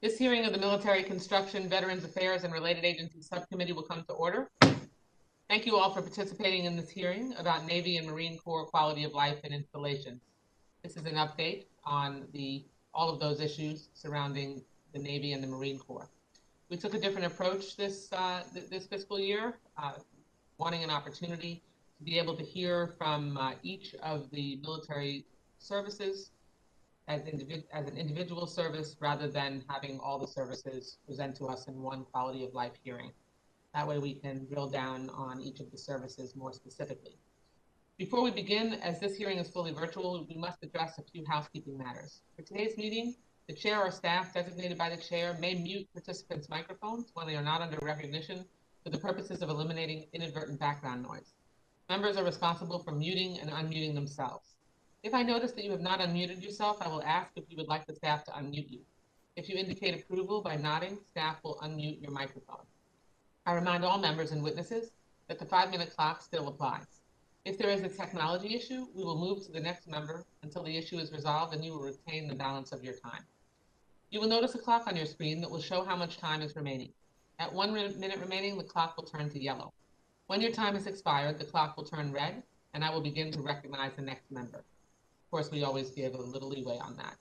This hearing of the Military Construction, Veterans Affairs, and Related Agencies Subcommittee will come to order. Thank you all for participating in this hearing about Navy and Marine Corps quality of life and installations. This is an update on all of those issues surrounding the Navy and the Marine Corps. We took a different approach this fiscal year, wanting an opportunity to be able to hear from each of the military services as an individual service rather than having all the services present to us in one quality of life hearing. That way we can drill down on each of the services more specifically. Before we begin, as this hearing is fully virtual, we must address a few housekeeping matters. For today's meeting, the chair or staff designated by the chair may mute participants' microphones when they are not under recognition for the purposes of eliminating inadvertent background noise. Members are responsible for muting and unmuting themselves. If I notice that you have not unmuted yourself, I will ask if you would like the staff to unmute you. If you indicate approval by nodding, staff will unmute your microphone. I remind all members and witnesses that the 5-minute clock still applies. If there is a technology issue, we will move to the next member until the issue is resolved and you will retain the balance of your time. You will notice a clock on your screen that will show how much time is remaining. At 1 minute remaining, the clock will turn to yellow. When your time has expired, the clock will turn red and I will begin to recognize the next member. Of course, we always give a little leeway on that.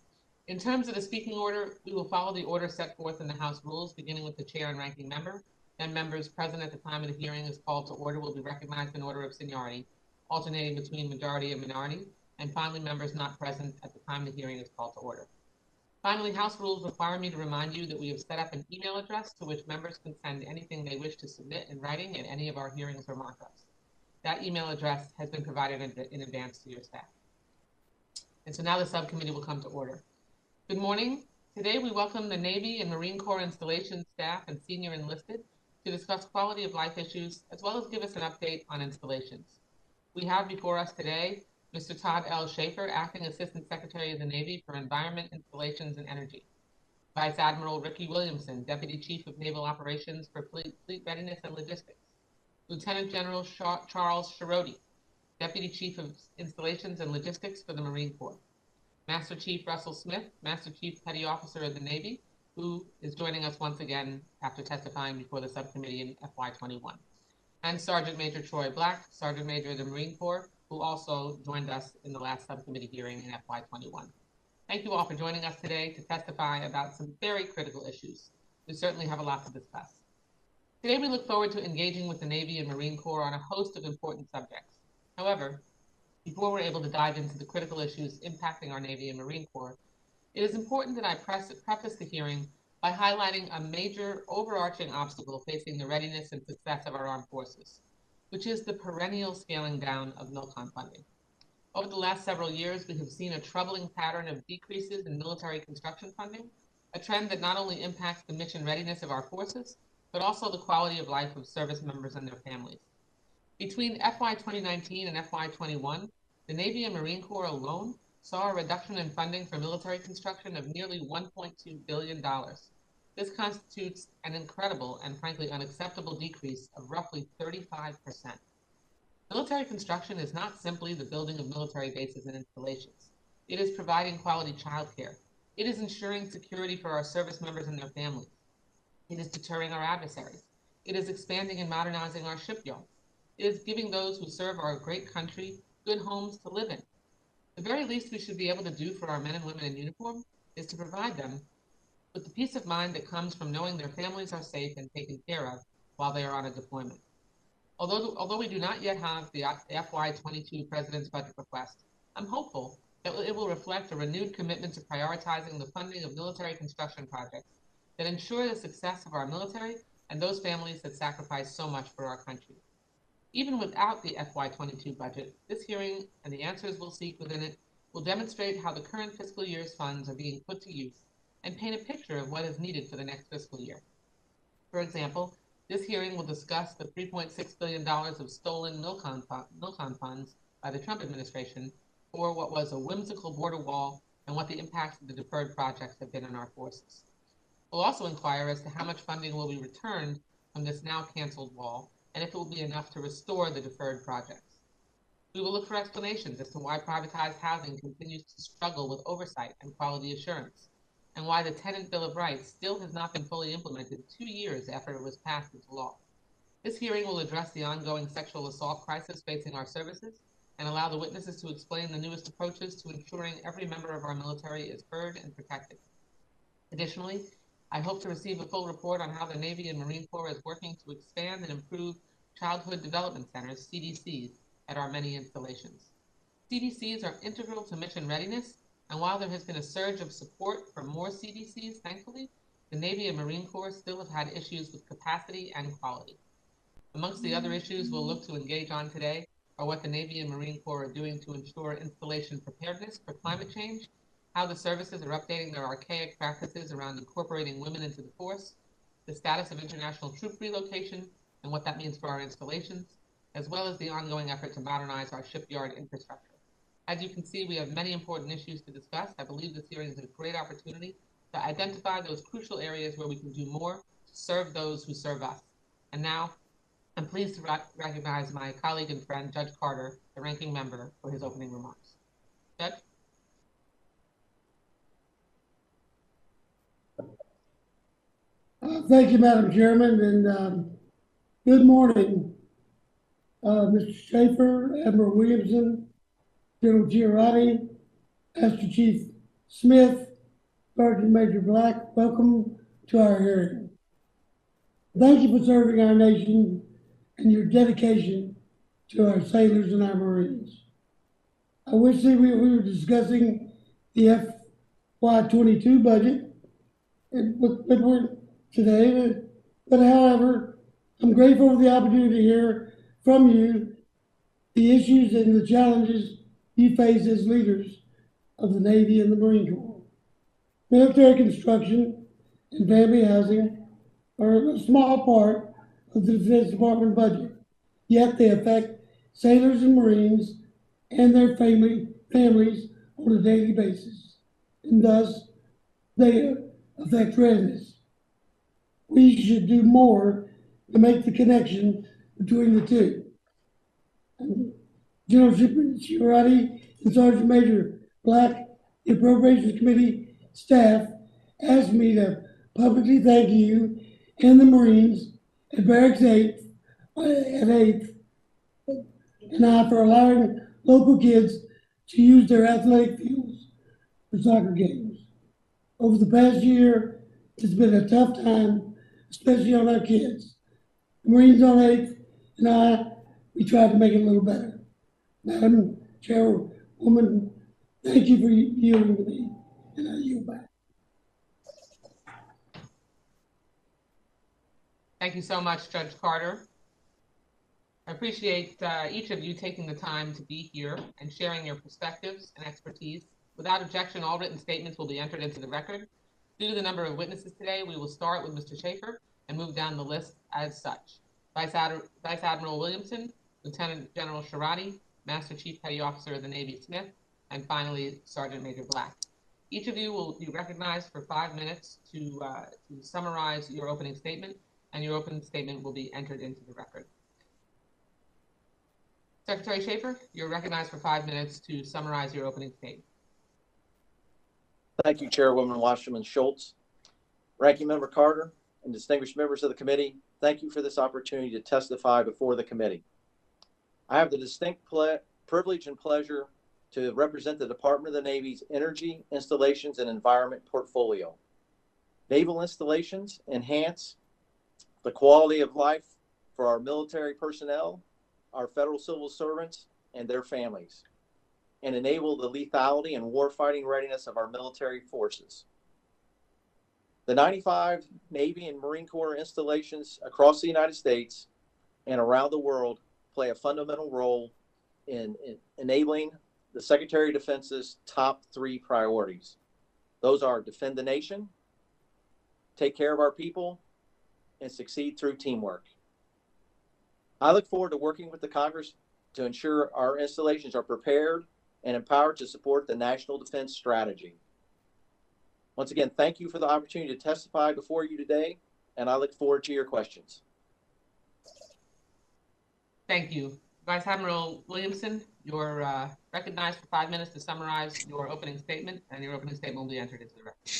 In terms of the speaking order, we will follow the order set forth in the House rules, beginning with the chair and ranking member. Then members present at the time of the hearing is called to order will be recognized in order of seniority, alternating between majority and minority, and finally members not present at the time the hearing is called to order. Finally, House rules require me to remind you that we have set up an email address to which members can send anything they wish to submit in writing at any of our hearings or markups. That email address has been provided in advance to your staff. And so now the subcommittee will come to order. Good morning. Today we welcome the Navy and Marine Corps installation staff and senior enlisted to discuss quality of life issues, as well as give us an update on installations. We have before us today Mr. Todd L. Schaefer, Acting Assistant Secretary of the Navy for Environment, Installations, and Energy. Vice Admiral Ricky Williamson, Deputy Chief of Naval Operations for Fleet Readiness and Logistics. Lieutenant General Charles Sharoti, Deputy Chief of Installations and Logistics for the Marine Corps. Master Chief Russell Smith, Master Chief Petty Officer of the Navy, who is joining us once again after testifying before the subcommittee in FY21. And Sergeant Major Troy Black, Sergeant Major of the Marine Corps, who also joined us in the last subcommittee hearing in FY21. Thank you all for joining us today to testify about some very critical issues. We certainly have a lot to discuss. Today we look forward to engaging with the Navy and Marine Corps on a host of important subjects. However, before we're able to dive into the critical issues impacting our Navy and Marine Corps, it is important that I preface the hearing by highlighting a major overarching obstacle facing the readiness and success of our armed forces, which is the perennial scaling down of MILCON funding. Over the last several years, we have seen a troubling pattern of decreases in military construction funding, a trend that not only impacts the mission readiness of our forces, but also the quality of life of service members and their families. Between FY 2019 and FY 21, the Navy and Marine Corps alone saw a reduction in funding for military construction of nearly $1.2 billion. This constitutes an incredible and frankly unacceptable decrease of roughly 35%. Military construction is not simply the building of military bases and installations. It is providing quality childcare. It is ensuring security for our service members and their families. It is deterring our adversaries. It is expanding and modernizing our shipyards. It is giving those who serve our great country good homes to live in. The very least we should be able to do for our men and women in uniform is to provide them with the peace of mind that comes from knowing their families are safe and taken care of while they are on a deployment. Although we do not yet have the FY22 President's budget request, I'm hopeful that it will reflect a renewed commitment to prioritizing the funding of military construction projects that ensure the success of our military and those families that sacrifice so much for our country. Even without the FY22 budget, this hearing and the answers we'll seek within it will demonstrate how the current fiscal year's funds are being put to use and paint a picture of what is needed for the next fiscal year. For example, this hearing will discuss the $3.6 billion of stolen MILCON funds by the Trump administration for what was a whimsical border wall and what the impacts of the deferred projects have been on our forces. We'll also inquire as to how much funding will be returned from this now canceled wall and if it will be enough to restore the deferred projects. We will look for explanations as to why privatized housing continues to struggle with oversight and quality assurance. and why the Tenant Bill of Rights still has not been fully implemented 2 years after it was passed into law. This hearing will address the ongoing sexual assault crisis facing our services and allow the witnesses to explain the newest approaches to ensuring every member of our military is heard and protected. Additionally, I hope to receive a full report on how the Navy and Marine Corps is working to expand and improve Childhood Development Centers, CDCs, at our many installations. CDCs are integral to mission readiness, and while there has been a surge of support for more CDCs, thankfully, the Navy and Marine Corps still have had issues with capacity and quality. Amongst the other issues we'll look to engage on today are what the Navy and Marine Corps are doing to ensure installation preparedness for climate change, how the services are updating their archaic practices around incorporating women into the force, the status of international troop relocation, and what that means for our installations, as well as the ongoing effort to modernize our shipyard infrastructure. As you can see, we have many important issues to discuss. I believe this hearing is a great opportunity to identify those crucial areas where we can do more to serve those who serve us. And now, I'm pleased to recognize my colleague and friend, Judge Carter, the ranking member, for his opening remarks. Judge? Thank you, Madam Chairman, and good morning, Mr. Schaefer, Admiral Williamson, General Girotti, Master Chief Smith, Sergeant Major Black. Welcome to our hearing. Thank you for serving our nation and your dedication to our sailors and our Marines. I wish that we were discussing the FY22 budget today, but however, I'm grateful for the opportunity to hear from you the issues and the challenges you face as leaders of the Navy and the Marine Corps. Military construction and family housing are a small part of the Defense Department budget, yet they affect sailors and Marines and their families on a daily basis, and thus they affect readiness. We should do more to make the connection between the two. General Girotti and Sergeant Major Black, the Appropriations Committee staff, asked me to publicly thank you and the Marines at Barracks 8th and I for allowing local kids to use their athletic fields for soccer games. Over the past year, it's been a tough time, especially on our kids. The Marines on 8th and we tried to make it a little better. Madam Chairwoman, thank you for yielding to me, and I yield back. Thank you so much, Judge Carter. I appreciate each of you taking the time to be here and sharing your perspectives and expertise. Without objection, all written statements will be entered into the record. Due to the number of witnesses today, we will start with Mr. Schaefer and move down the list as such. Vice Admiral Williamson, Lieutenant General Girotti, Master Chief Petty Officer of the Navy Smith, and finally, Sergeant Major Black. Each of you will be recognized for 5 minutes to summarize your opening statement, and your opening statement will be entered into the record. Secretary Schaefer, you're recognized for 5 minutes to summarize your opening statement. Thank you, Chairwoman Wasserman Schultz. Ranking Member Carter and distinguished members of the committee, thank you for this opportunity to testify before the committee. I have the distinct privilege and pleasure to represent the Department of the Navy's Energy, Installations, and Environment portfolio. Naval installations enhance the quality of life for our military personnel, our federal civil servants, and their families, and enable the lethality and warfighting readiness of our military forces. The 95 Navy and Marine Corps installations across the United States and around the world play a fundamental role in enabling the Secretary of Defense's top 3 priorities. Those are defend the nation, take care of our people, and succeed through teamwork. I look forward to working with the Congress to ensure our installations are prepared and empowered to support the National Defense Strategy. Once again, thank you for the opportunity to testify before you today, and I look forward to your questions. Thank you. Vice Admiral Williamson, you're recognized for 5 minutes to summarize your opening statement, and your opening statement will be entered into the record.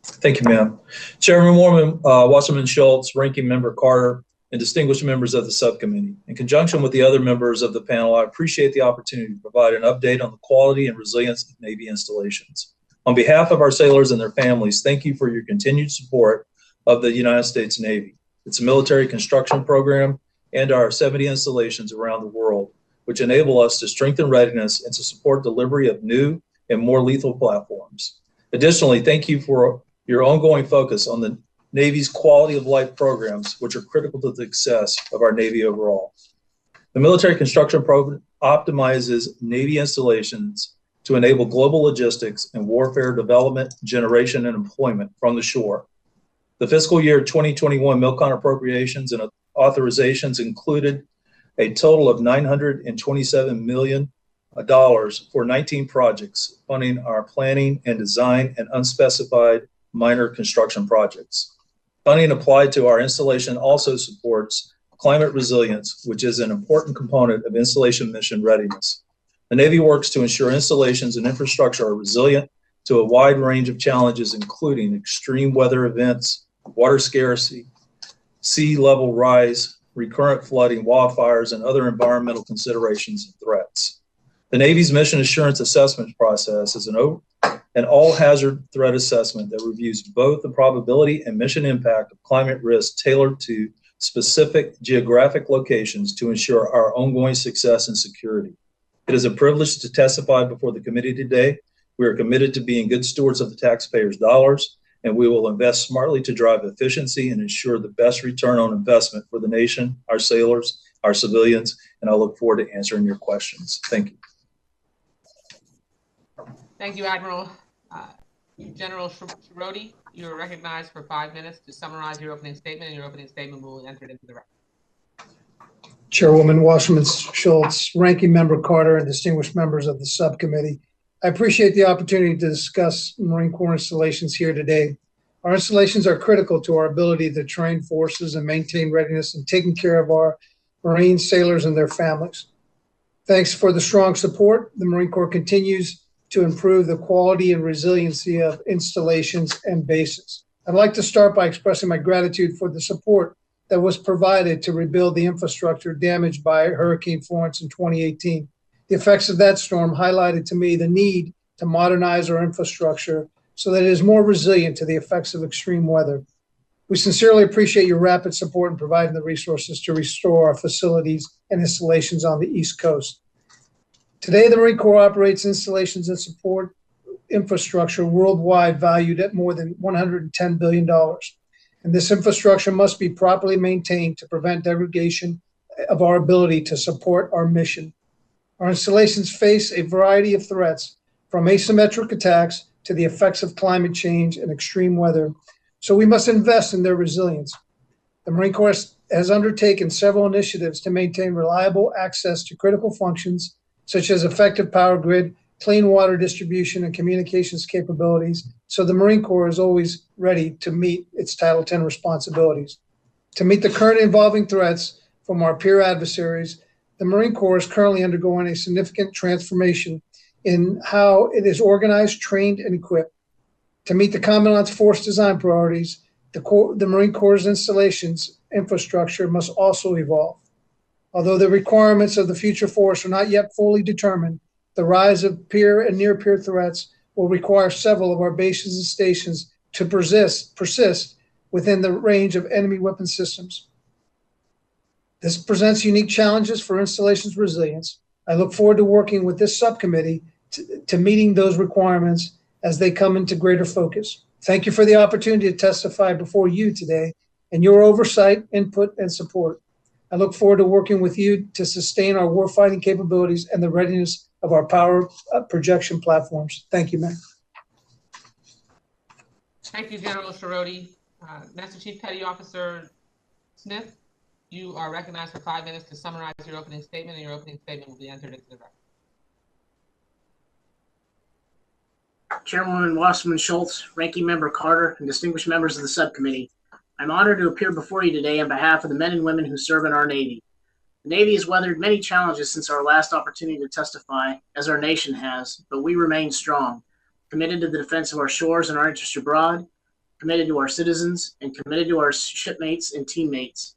Thank you, ma'am. Chairwoman Wasserman Schultz, Ranking Member Carter, and distinguished members of the subcommittee. In conjunction with the other members of the panel, I appreciate the opportunity to provide an update on the quality and resilience of Navy installations. On behalf of our sailors and their families, thank you for your continued support of the United States Navy, its military construction program, and our 70 installations around the world, which enable us to strengthen readiness and to support delivery of new and more lethal platforms. Additionally, thank you for your ongoing focus on the Navy's quality of life programs, which are critical to the success of our Navy overall. The military construction program optimizes Navy installations to enable global logistics and warfare development, generation, and employment from the shore. The fiscal year 2021 MILCON appropriations and authorizations included a total of $927 million for 19 projects, funding our planning and design and unspecified minor construction projects. Funding applied to our installation also supports climate resilience, which is an important component of installation mission readiness. The Navy works to ensure installations and infrastructure are resilient to a wide range of challenges, including extreme weather events, water scarcity, sea level rise, recurrent flooding, wildfires, and other environmental considerations and threats. The Navy's mission assurance assessment process is an all-hazard threat assessment that reviews both the probability and mission impact of climate risk tailored to specific geographic locations to ensure our ongoing success and security. It is a privilege to testify before the committee today. We are committed to being good stewards of the taxpayers' dollars, and we will invest smartly to drive efficiency and ensure the best return on investment for the nation, our sailors, our civilians, and I look forward to answering your questions. Thank you. Thank you, Admiral. General Shiroti, you are recognized for 5 minutes to summarize your opening statement, and your opening statement will be entered into the record. Chairwoman Wasserman Schultz, Ranking Member Carter, and distinguished members of the subcommittee, I appreciate the opportunity to discuss Marine Corps installations here today. Our installations are critical to our ability to train forces and maintain readiness and taking care of our Marine sailors and their families. Thanks for the strong support. The Marine Corps continues to improve the quality and resiliency of installations and bases. I'd like to start by expressing my gratitude for the support that was provided to rebuild the infrastructure damaged by Hurricane Florence in 2018. The effects of that storm highlighted to me the need to modernize our infrastructure so that it is more resilient to the effects of extreme weather. We sincerely appreciate your rapid support in providing the resources to restore our facilities and installations on the East Coast. Today, the Marine Corps operates installations and support infrastructure worldwide valued at more than $110 billion. And this infrastructure must be properly maintained to prevent degradation of our ability to support our mission. Our installations face a variety of threats, from asymmetric attacks to the effects of climate change and extreme weather, so we must invest in their resilience. The Marine Corps has undertaken several initiatives to maintain reliable access to critical functions, such as effective power grid, clean water distribution, and communications capabilities, so the Marine Corps is always ready to meet its Title X responsibilities. To meet the current evolving threats from our peer adversaries, the Marine Corps is currently undergoing a significant transformation in how it is organized, trained, and equipped. To meet the Commandant's force design priorities, the Marine Corps' installations infrastructure must also evolve. Although the requirements of the future force are not yet fully determined, the rise of peer and near-peer threats will require several of our bases and stations to persist within the range of enemy weapon systems. This presents unique challenges for installations resilience. I look forward to working with this subcommittee to meeting those requirements as they come into greater focus. Thank you for the opportunity to testify before you today and your oversight, input, and support. I look forward to working with you to sustain our warfighting capabilities and the readiness of our power projection platforms. Thank you, Mayor. Thank you, General Shiroti. Master Chief Petty Officer Smith, you are recognized for 5 minutes to summarize your opening statement, and your opening statement will be entered into the record. Chairwoman Wasserman Schultz, Ranking Member Carter, and distinguished members of the subcommittee, I'm honored to appear before you today on behalf of the men and women who serve in our Navy. The Navy has weathered many challenges since our last opportunity to testify, as our nation has, but we remain strong, committed to the defense of our shores and our interests abroad, committed to our citizens, and committed to our shipmates and teammates.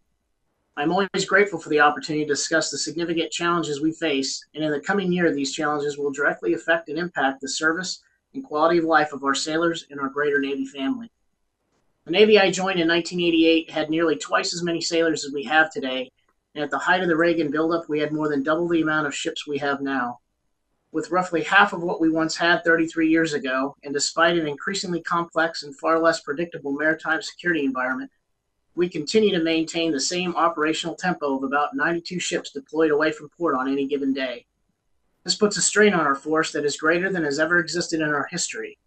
I'm always grateful for the opportunity to discuss the significant challenges we face, and in the coming year, these challenges will directly affect and impact the service and quality of life of our sailors and our greater Navy family. The Navy I joined in 1988 had nearly twice as many sailors as we have today, and at the height of the Reagan buildup, we had more than double the amount of ships we have now. With roughly half of what we once had 33 years ago, and despite an increasingly complex and far less predictable maritime security environment, we continue to maintain the same operational tempo of about 92 ships deployed away from port on any given day. This puts a strain on our force that is greater than has ever existed in our history.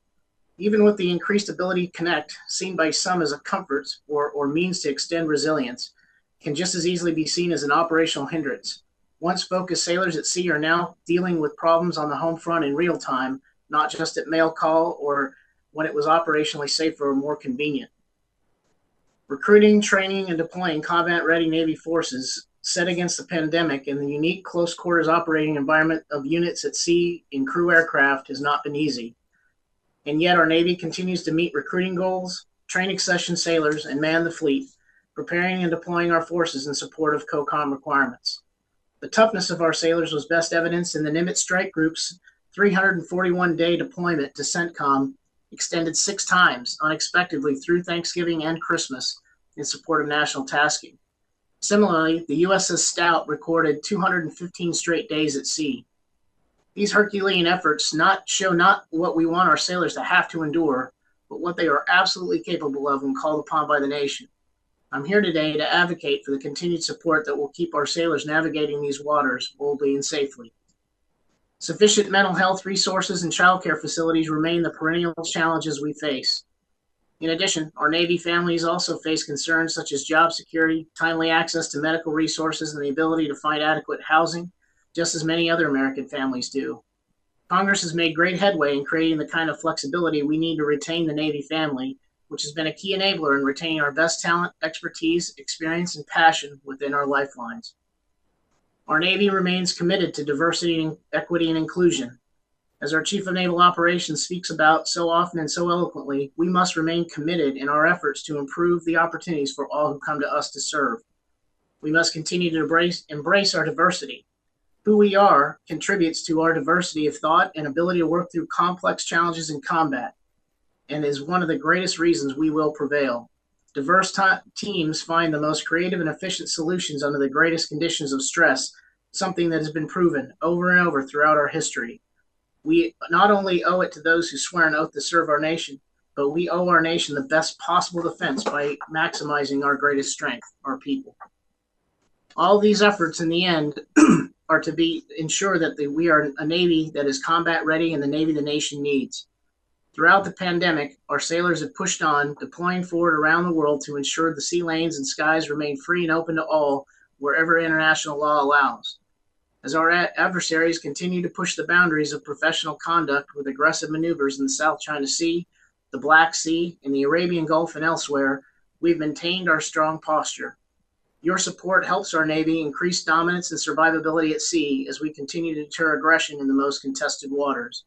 Even with the increased ability to connect, seen by some as a comfort or means to extend resilience, can just as easily be seen as an operational hindrance. Once focused sailors at sea are now dealing with problems on the home front in real time, not just at mail call or when it was operationally safer or more convenient. Recruiting, training, and deploying combat-ready Navy forces set against the pandemic and the unique close quarters operating environment of units at sea in crew aircraft has not been easy. And yet our Navy continues to meet recruiting goals, train accession sailors, and man the fleet, preparing and deploying our forces in support of COCOM requirements. The toughness of our sailors was best evidenced in the Nimitz Strike Group's 341-day deployment to CENTCOM, extended 6 times unexpectedly through Thanksgiving and Christmas in support of national tasking. Similarly, the USS Stout recorded 215 straight days at sea. These Herculean efforts show not what we want our sailors to have to endure, but what they are absolutely capable of when called upon by the nation. I'm here today to advocate for the continued support that will keep our sailors navigating these waters boldly and safely. Sufficient mental health resources and childcare facilities remain the perennial challenges we face. In addition, our Navy families also face concerns such as job security, timely access to medical resources, and the ability to find adequate housing, just as many other American families do. Congress has made great headway in creating the kind of flexibility we need to retain the Navy family, which has been a key enabler in retaining our best talent, expertise, experience, and passion within our lifelines. Our Navy remains committed to diversity, equity, and inclusion. As our Chief of Naval Operations speaks about so often and so eloquently, we must remain committed in our efforts to improve the opportunities for all who come to us to serve. We must continue to embrace our diversity. Who we are contributes to our diversity of thought and ability to work through complex challenges in combat, and is one of the greatest reasons we will prevail. Diverse teams find the most creative and efficient solutions under the greatest conditions of stress, something that has been proven over and over throughout our history. We not only owe it to those who swear an oath to serve our nation, but we owe our nation the best possible defense by maximizing our greatest strength, our people. All these efforts in the end are to ensure that we are a Navy that is combat ready and the Navy the nation needs. Throughout the pandemic, our sailors have pushed on, deploying forward around the world to ensure the sea lanes and skies remain free and open to all wherever international law allows. As our adversaries continue to push the boundaries of professional conduct with aggressive maneuvers in the South China Sea, the Black Sea, and the Arabian Gulf and elsewhere, we've maintained our strong posture. Your support helps our Navy increase dominance and survivability at sea as we continue to deter aggression in the most contested waters.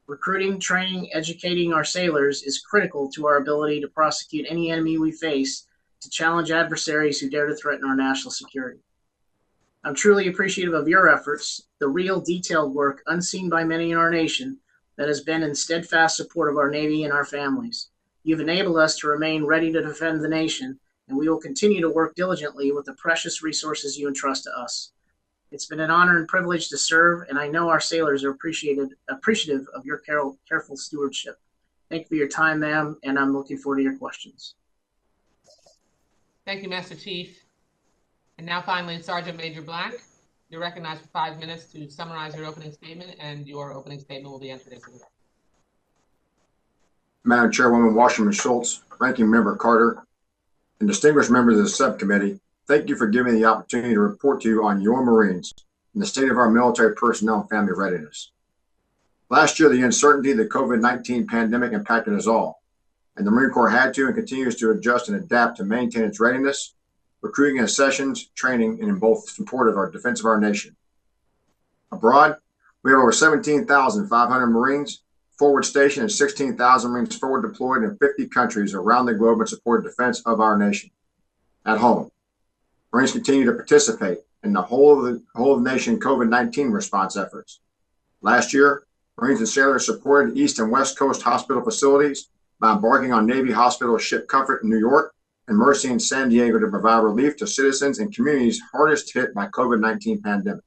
Recruiting, training, educating our sailors is critical to our ability to prosecute any enemy we face, to challenge adversaries who dare to threaten our national security. I'm truly appreciative of your efforts, the real detailed work unseen by many in our nation that has been in steadfast support of our Navy and our families. You've enabled us to remain ready to defend the nation, and we will continue to work diligently with the precious resources you entrust to us. It's been an honor and privilege to serve, and I know our sailors are appreciative of your careful stewardship. Thank you for your time, ma'am, and I'm looking forward to your questions. Thank you, Master Chief. And now finally, Sergeant Major Black, you're recognized for 5 minutes to summarize your opening statement, and your opening statement will be entered into the record. Madam Chairwoman Wasserman Schultz, Ranking Member Carter, and distinguished members of the subcommittee, thank you for giving me the opportunity to report to you on your Marines and the state of our military personnel and family readiness. Last year, the uncertainty of the COVID-19 pandemic impacted us all, and the Marine Corps had to and continues to adjust and adapt to maintain its readiness, recruiting and sessions, training, and in both support of our defense of our nation. Abroad, we have over 17,500 Marines, forward stationed and 16,000 Marines forward deployed in 50 countries around the globe in support of defense of our nation. At home, Marines continue to participate in the whole of nation COVID-19 response efforts. Last year, Marines and sailors supported East and West Coast hospital facilities by embarking on Navy hospital ship Comfort in New York and Mercy in San Diego to provide relief to citizens and communities hardest hit by COVID-19 pandemic.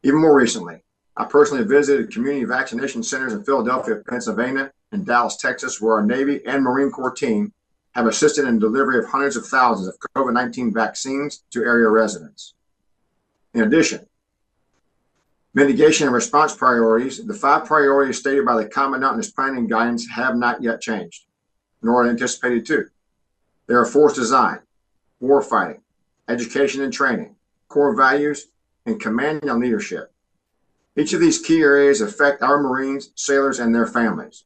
Even more recently, I personally visited community vaccination centers in Philadelphia, Pennsylvania, and Dallas, Texas, where our Navy and Marine Corps team have assisted in delivery of hundreds of thousands of COVID-19 vaccines to area residents. In addition, mitigation and response priorities, the 5 priorities stated by the Commandant in his planning guidance have not yet changed, nor are anticipated to. They are force design, warfighting, education and training, core values, and command and leadership. Each of these key areas affect our Marines, sailors, and their families.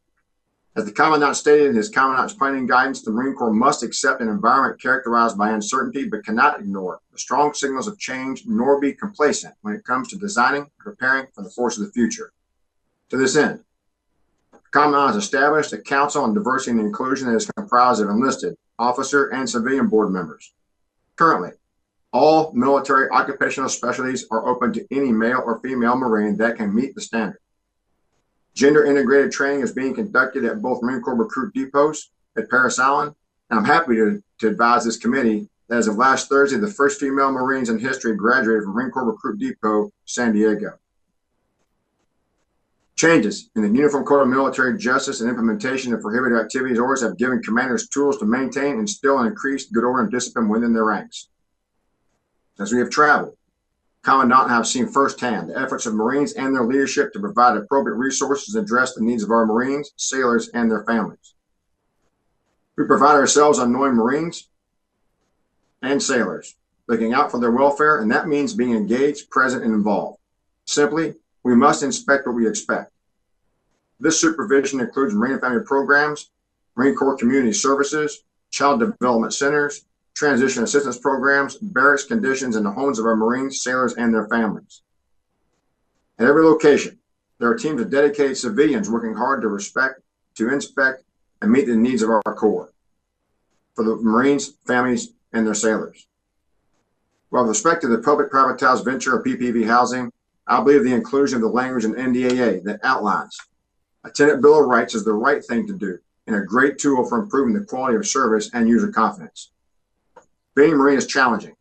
As the Commandant stated in his Commandant's planning guidance, the Marine Corps must accept an environment characterized by uncertainty, but cannot ignore the strong signals of change, nor be complacent when it comes to designing and preparing for the force of the future. To this end, the Commandant has established a Council on Diversity and Inclusion that is comprised of enlisted, officer, and civilian board members. Currently, all military occupational specialties are open to any male or female Marine that can meet the standard. Gender integrated training is being conducted at both Marine Corps recruit depots at Parris Island, and I'm happy to advise this committee that as of last Thursday, the first female Marines in history graduated from Marine Corps Recruit Depot, San Diego. Changes in the Uniform Code of Military Justice and implementation of prohibited activities orders have given commanders tools to maintain, instill, and increase good order and discipline within their ranks. As we have traveled, Commandant and I have seen firsthand the efforts of Marines and their leadership to provide appropriate resources and address the needs of our Marines, sailors, and their families. We pride ourselves on knowing Marines and sailors, looking out for their welfare, and that means being engaged, present, and involved. Simply, we must inspect what we expect. This supervision includes Marine and Family Programs, Marine Corps Community Services, Child Development Centers, transition assistance programs, barracks conditions, and the homes of our Marines, sailors, and their families. At every location, there are teams of dedicated civilians working hard to inspect, and meet the needs of our Corps for the Marines, families, and their sailors. Well, with respect to the public-privatized venture of PPV housing, I believe the inclusion of the language in NDAA that outlines a tenant bill of rights is the right thing to do and a great tool for improving the quality of service and user confidence. Being a Marine is challenging.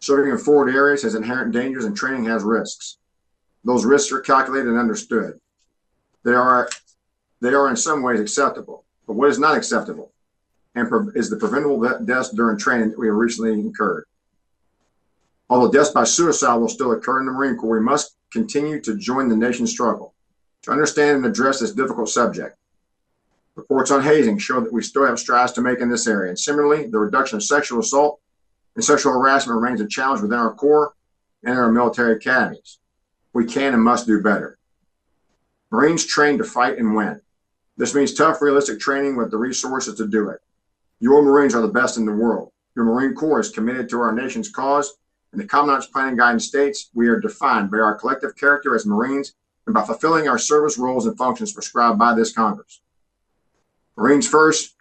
Serving in forward areas has inherent dangers and training has risks. Those risks are calculated and understood. They are in some ways acceptable, but what is not acceptable is the preventable deaths during training that we have recently incurred. Although deaths by suicide will still occur in the Marine Corps, we must continue to join the nation's struggle to understand and address this difficult subject. Reports on hazing show that we still have strides to make in this area. And similarly, the reduction of sexual assault and sexual harassment remains a challenge within our Corps and our military academies. We can and must do better. Marines train to fight and win. This means tough, realistic training with the resources to do it. Your Marines are the best in the world. Your Marine Corps is committed to our nation's cause, and the Commandant's planning guidance states we are defined by our collective character as Marines and by fulfilling our service roles and functions prescribed by this Congress. Marines first,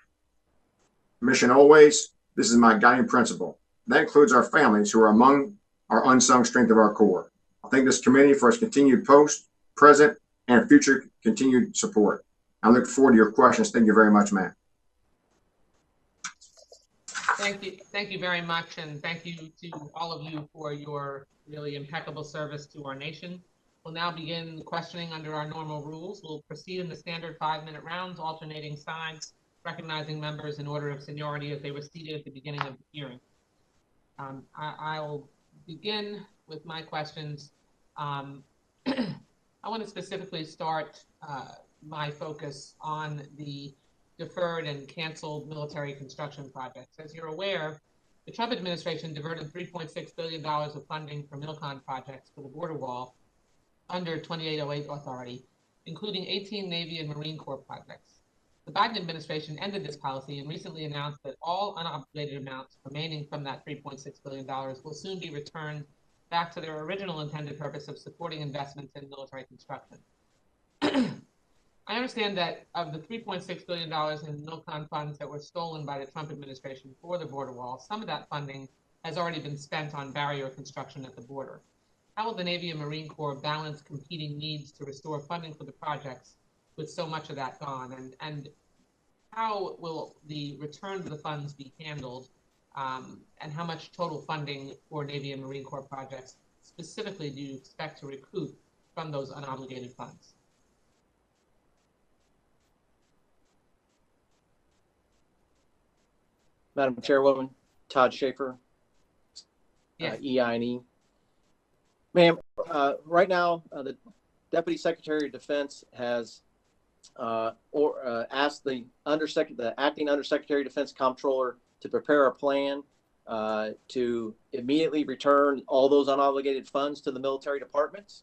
mission always. This is my guiding principle. That includes our families who are among our unsung strength of our Corps. I thank this committee for its continued post, present, and future continued support. I look forward to your questions. Thank you very much, ma'am. Thank you very much, and thank you to all of you for your really impeccable service to our nation. We'll now begin questioning under our normal rules. We'll proceed in the standard 5-minute rounds, alternating sides, recognizing members in order of seniority as they were seated at the beginning of the hearing. I'll begin with my questions. I want to specifically start my focus on the deferred and canceled military construction projects. As you're aware, the Trump administration diverted $3.6 billion of funding for MILCON projects for the border wall under 2808 authority, including 18 Navy and Marine Corps projects. The Biden administration ended this policy and recently announced that all unobligated amounts remaining from that $3.6 billion will soon be returned back to their original intended purpose of supporting investments in military construction. I understand that of the $3.6 billion in MILCON funds that were stolen by the Trump administration for the border wall, some of that funding has already been spent on barrier construction at the border. How will the Navy and Marine Corps balance competing needs to restore funding for the projects with so much of that gone? And how will the return of the funds be handled? And how much total funding for Navy and Marine Corps projects specifically do you expect to recoup from those unobligated funds? Madam Chairwoman, Todd Schaefer, Yes. EI&E. Ma'am, right now, the Deputy Secretary of Defense has asked the acting Undersecretary of Defense Comptroller to prepare a plan to immediately return all those unobligated funds to the military departments.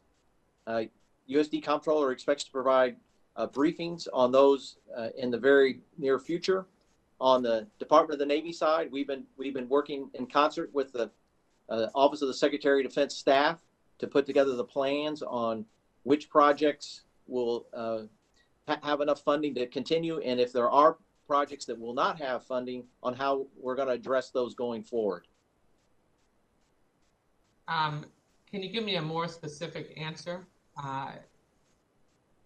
USD Comptroller expects to provide briefings on those in the very near future. On the Department of the Navy side, we've been working in concert with the Office of the Secretary of Defense staff to put together the plans on which projects will have enough funding to continue, and if there are projects that will not have funding, on how we're going to address those going forward. Can you give me a more specific answer? I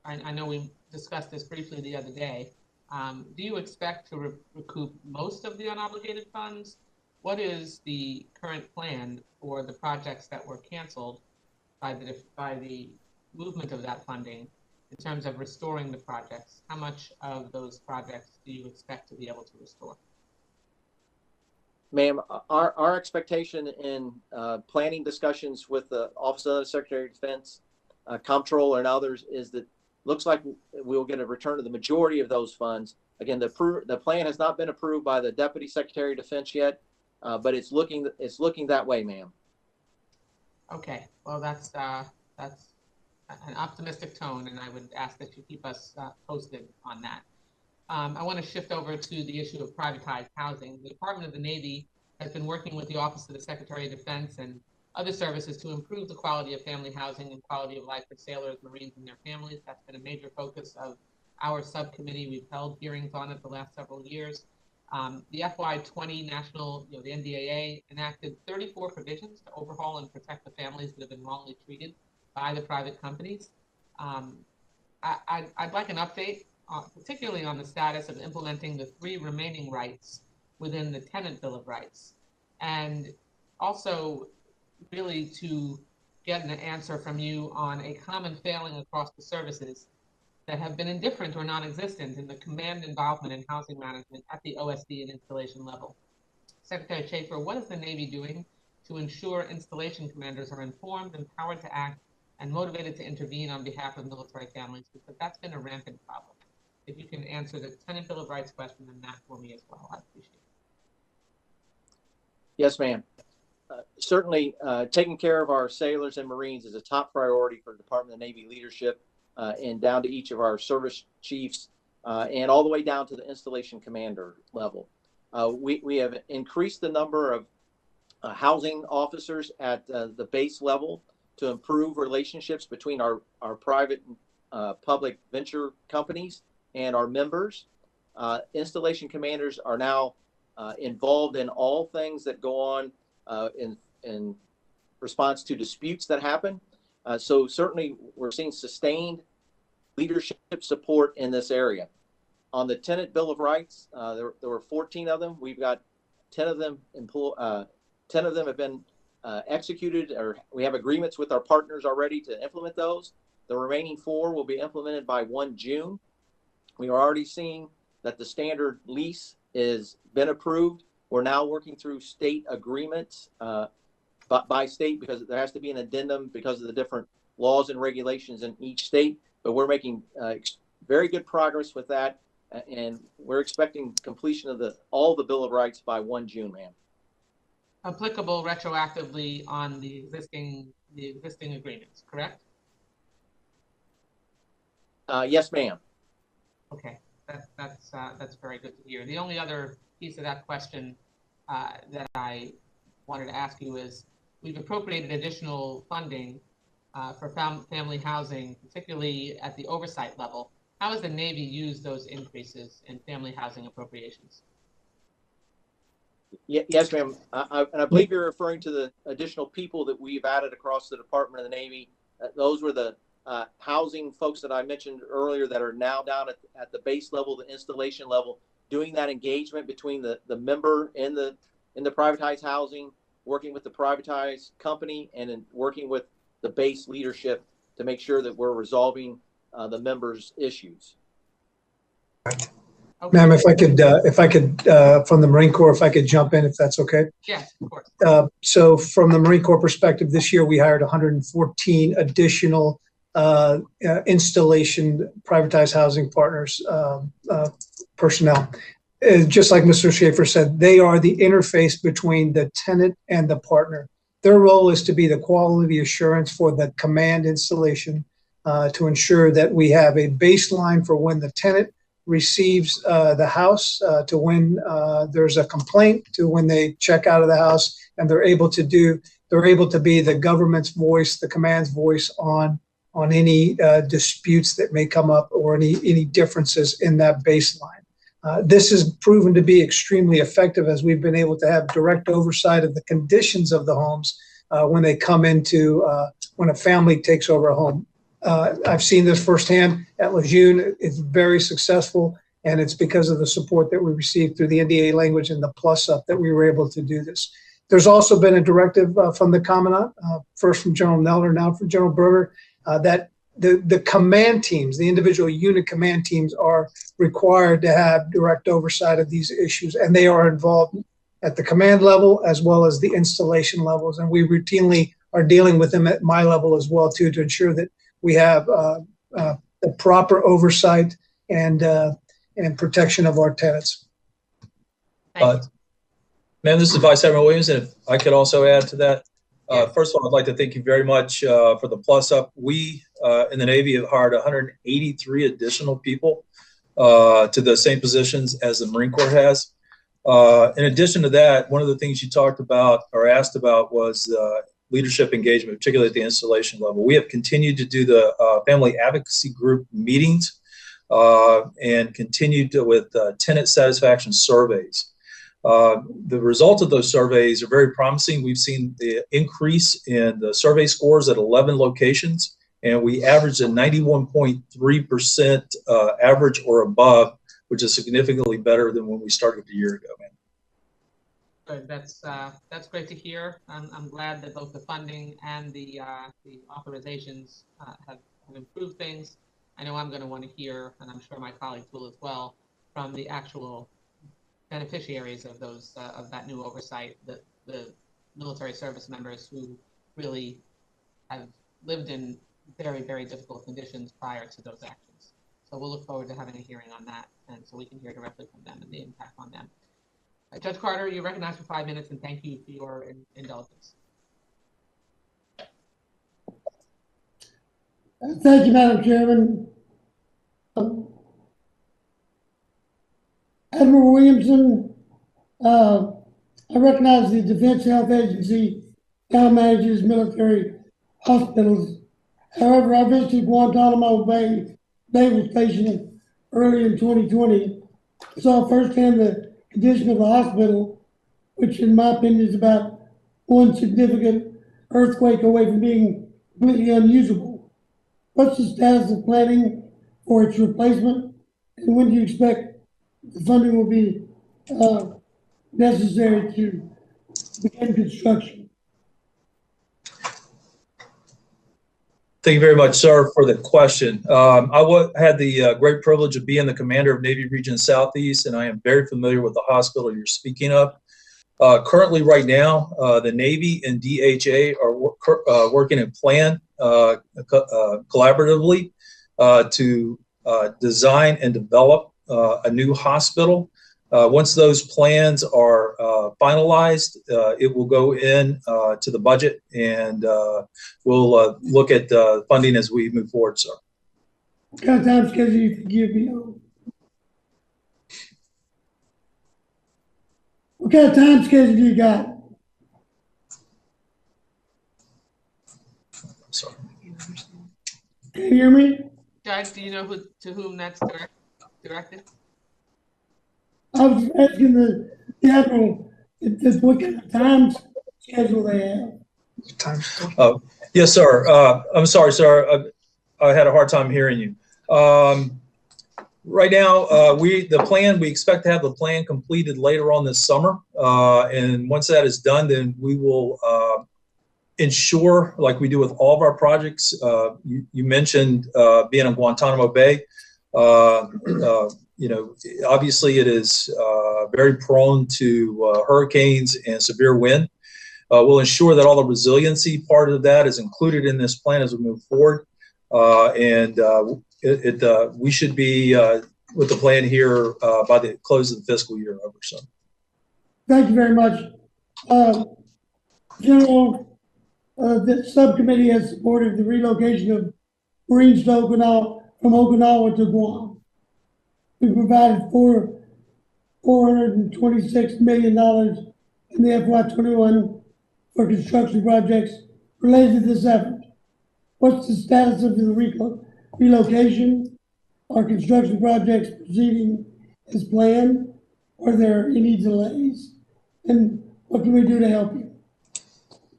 know we discussed this briefly the other day. Do you expect to recoup most of the unobligated funds? What is the current plan for the projects that were canceled by the movement of that funding in terms of restoring the projects? How much of those projects do you expect to be able to restore? Ma'am, our expectation in planning discussions with the Office of the Secretary of Defense, Comptroller, and others is that looks like we'll get a return of the majority of those funds. Again, the plan has not been approved by the Deputy Secretary of Defense yet, but it's looking that way, ma'am. Okay, well, that's an optimistic tone, and I would ask that you keep us posted on that. I want to shift over to the issue of privatized housing. The Department of the Navy has been working with the Office of the Secretary of Defense and other services to improve the quality of family housing and quality of life for sailors, Marines, and their families. That's been a major focus of our subcommittee. We've held hearings on it the last several years. The FY20 national, the NDAA enacted 34 provisions to overhaul and protect the families that have been wrongly treated by the private companies. I'd like an update, particularly on the status of implementing the 3 remaining rights within the Tenant Bill of Rights, and also really to get an answer from you on a common failing across the services that have been indifferent or non-existent in the command involvement in housing management at the OSD and installation level. Secretary Schaefer, what is the Navy doing to ensure installation commanders are informed, empowered to act, and motivated to intervene on behalf of military families? Because that's been a rampant problem. If you can answer the Tenant Bill of Rights question and that for me as well, I'd appreciate it. Yes, ma'am. Certainly, taking care of our sailors and Marines is a top priority for the Department of the Navy leadership, and down to each of our service chiefs, and all the way down to the installation commander level. We have increased the number of housing officers at the base level to improve relationships between our private public venture companies and our members. Installation commanders are now involved in all things that go on in response to disputes that happen. So certainly we're seeing sustained leadership support in this area. On the Tenant Bill of Rights, there were 14 of them. We've got 10 of them 10 of them have been executed, or we have agreements with our partners already to implement those. The remaining 4 will be implemented by 1 June. We are already seeing that the standard lease has been approved. We're now working through state agreements by state, because there has to be an addendum because of the different laws and regulations in each state. But we're making very good progress with that, and we're expecting completion of all the Bill of Rights by 1 June, ma'am. Applicable retroactively on the existing agreements, correct? Yes, ma'am. Okay, that's very good to hear. The only other piece of that question that I wanted to ask you is, we've appropriated additional funding for family housing, particularly at the oversight level, How has the Navy used those increases in family housing appropriations? Yes, ma'am. And I believe you're referring to the additional people that we've added across the Department of the Navy. Those were the housing folks that I mentioned earlier that are now down at the base level, the installation level, doing that engagement between the member in the privatized housing, working with the privatized company, and then working with the base leadership to make sure that we're resolving the members' issues. Okay. Ma'am, if I could, from the Marine Corps, if I could jump in, if that's okay. Yes, of course. So from the Marine Corps perspective, this year we hired 114 additional installation privatized housing partners personnel. Just like Mr. Schaefer said, they are the interface between the tenant and the partner. Their role is to be the quality assurance for the command installation to ensure that we have a baseline for when the tenant receives the house to when there's a complaint to when they check out of the house, and they're able to be the government's voice, the command's voice on any disputes that may come up or any differences in that baseline. This has proven to be extremely effective as we've been able to have direct oversight of the conditions of the homes when they come into when a family takes over a home. I've seen this firsthand at Lejeune. It's very successful, and it's because of the support that we received through the NDA language and the plus up that we were able to do this. There's also been a directive from the Commandant, first from General Neller, now from General Berger, that the command teams, the individual unit command teams, are required to have direct oversight of these issues, and they are involved at the command level as well as the installation levels. And we routinely are dealing with them at my level as well too, to ensure that we have the proper oversight and protection of our tenants. Thank you. Ma'am, this is Vice Admiral Williams, and if I could also add to that. First of all, I'd like to thank you very much for the plus up. We in the Navy have hired 183 additional people to the same positions as the Marine Corps has. In addition to that, one of the things you talked about or asked about was leadership engagement, particularly at the installation level. We have continued to do the family advocacy group meetings and continued with tenant satisfaction surveys. The results of those surveys are very promising. We've seen the increase in the survey scores at 11 locations, and we averaged a 91.3% average or above, which is significantly better than when we started a year ago. Good. That's great to hear. I'm glad that both the funding and the authorizations have improved things. I know I'm going to want to hear, and I'm sure my colleagues will as well, from the actual beneficiaries of those of that new oversight, the military service members who really have lived in very, very difficult conditions prior to those actions. So we'll look forward to having a hearing on that, and so we can hear directly from them and the impact on them. Judge Carter, you're recognized for 5 minutes, and thank you for your indulgence. Thank you, Madam Chairman. Admiral Williamson, I recognize the Defense Health Agency now manages military hospitals. However, I visited Guantanamo Bay Naval Station early in 2020, saw firsthand the condition of the hospital, which in my opinion is about one significant earthquake away from being completely unusable. What's the status of planning for its replacement, and when do you expect the funding will be necessary to begin construction? Thank you very much, sir, for the question. I had the great privilege of being the commander of Navy Region Southeast, and I am very familiar with the hospital you're speaking of. Currently, right now, the Navy and DHA are working in plan collaboratively to design and develop a new hospital. Once those plans are finalized, it will go in to the budget, and we'll look at funding as we move forward, sir. What kind of time schedule do you think you'll be on? What kind of time schedule do you got? Sorry. Can you hear me? Judge, do you know to whom that's directed? I was asking the Admiral what kind of time schedule they have. Yes, sir. I'm sorry, sir. I had a hard time hearing you. Right now, we expect to have the plan completed later on this summer. And once that is done, then we will ensure, like we do with all of our projects, you mentioned being in Guantanamo Bay. Obviously it is very prone to hurricanes and severe wind. We'll ensure that all the resiliency part of that is included in this plan as we move forward. We should be with the plan here by the close of the fiscal year over. So, thank you very much. General, the subcommittee has supported the relocation of Marines to Okinawa, from Okinawa to Guam. We provided $426 million in the FY21 for construction projects related to this effort. What's the status of the relocation? Are construction projects proceeding as planned? Are there any delays? And what can we do to help you?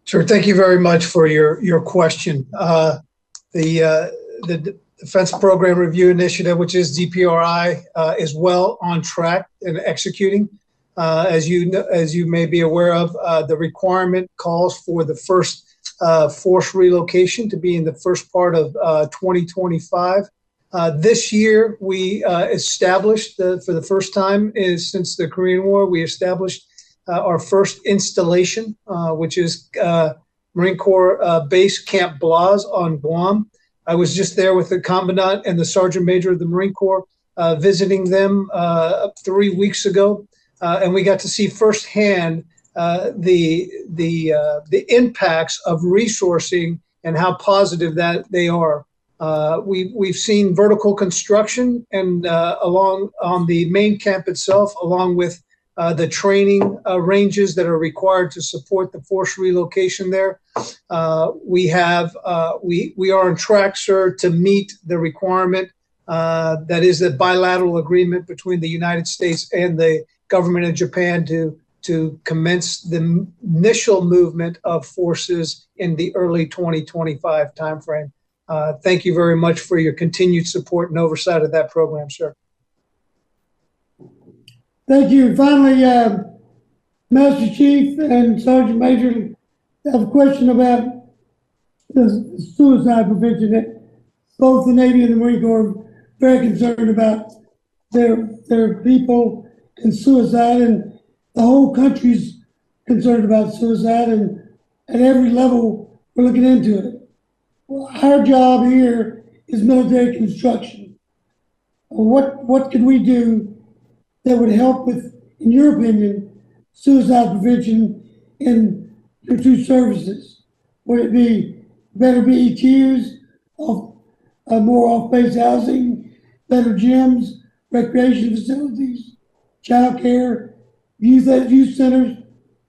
Sure. Thank you very much for your question. The Defense Program Review Initiative, which is DPRI, is well on track and executing. As you may be aware of, the requirement calls for the first forced relocation to be in the first part of 2025. This year, we established, for the first time since the Korean War, we established our first installation, which is Marine Corps Base Camp Blaz on Guam. I was just there with the Commandant and the Sergeant Major of the Marine Corps visiting them 3 weeks ago. And we got to see firsthand the impacts of resourcing and how positive that they are. We've seen vertical construction and along on the main camp itself, along with the training ranges that are required to support the forced relocation there. We are on track, sir, to meet the requirement that is the bilateral agreement between the United States and the government of Japan to commence the initial movement of forces in the early 2025 timeframe. Thank you very much for your continued support and oversight of that program, sir. Thank you. Finally, Master Chief and Sergeant Major, I have a question about the suicide prevention. Both the Navy and the Marine Corps are very concerned about their people and suicide, and the whole country's concerned about suicide, and at every level we're looking into it. Well, our job here is military construction. What can we do that would help with, in your opinion, suicide prevention in your two services? Would it be better BEQs, more off-base housing, better gyms, recreation facilities, child care, youth centers?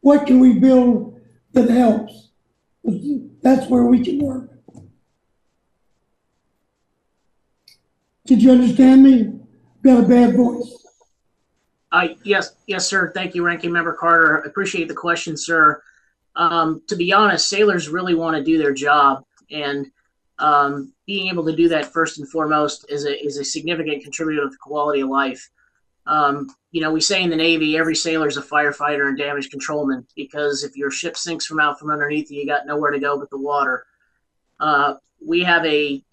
What can we build that helps? That's where we can work. Did you understand me? I've got a bad voice. Yes, sir. Thank you, Ranking Member Carter. I appreciate the question, sir. To be honest, sailors really want to do their job, and being able to do that first and foremost is a significant contributor to quality of life. We say in the Navy, every sailor is a firefighter and damage controlman, because if your ship sinks from out from underneath you, you got nowhere to go but the water. We have a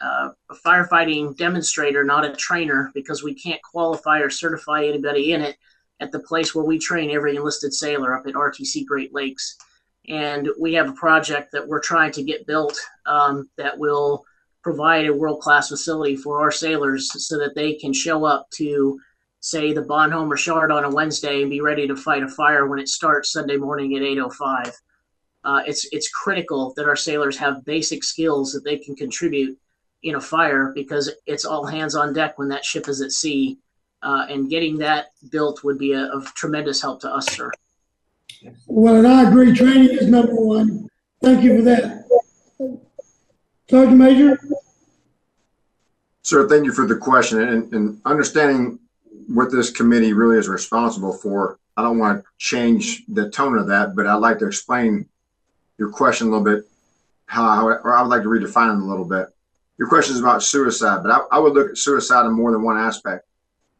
firefighting demonstrator, not a trainer, because we can't qualify or certify anybody in it at the place where we train every enlisted sailor up at RTC Great Lakes. And we have a project that we're trying to get built that will provide a world-class facility for our sailors so that they can show up to, say, the Bonhomme Richard on a Wednesday and be ready to fight a fire when it starts Sunday morning at 8:05. It's critical that our sailors have basic skills that they can contribute in a fire, because it's all hands on deck when that ship is at sea. And getting that built would be of tremendous help to us, sir. Well, and I agree, training is number one. Thank you for that. Sergeant Major? Sir, thank you for the question and understanding what this committee really is responsible for. I don't want to change the tone of that, but I'd like to explain your question a little bit, or I would like to redefine it a little bit. Your question is about suicide, but I would look at suicide in more than one aspect.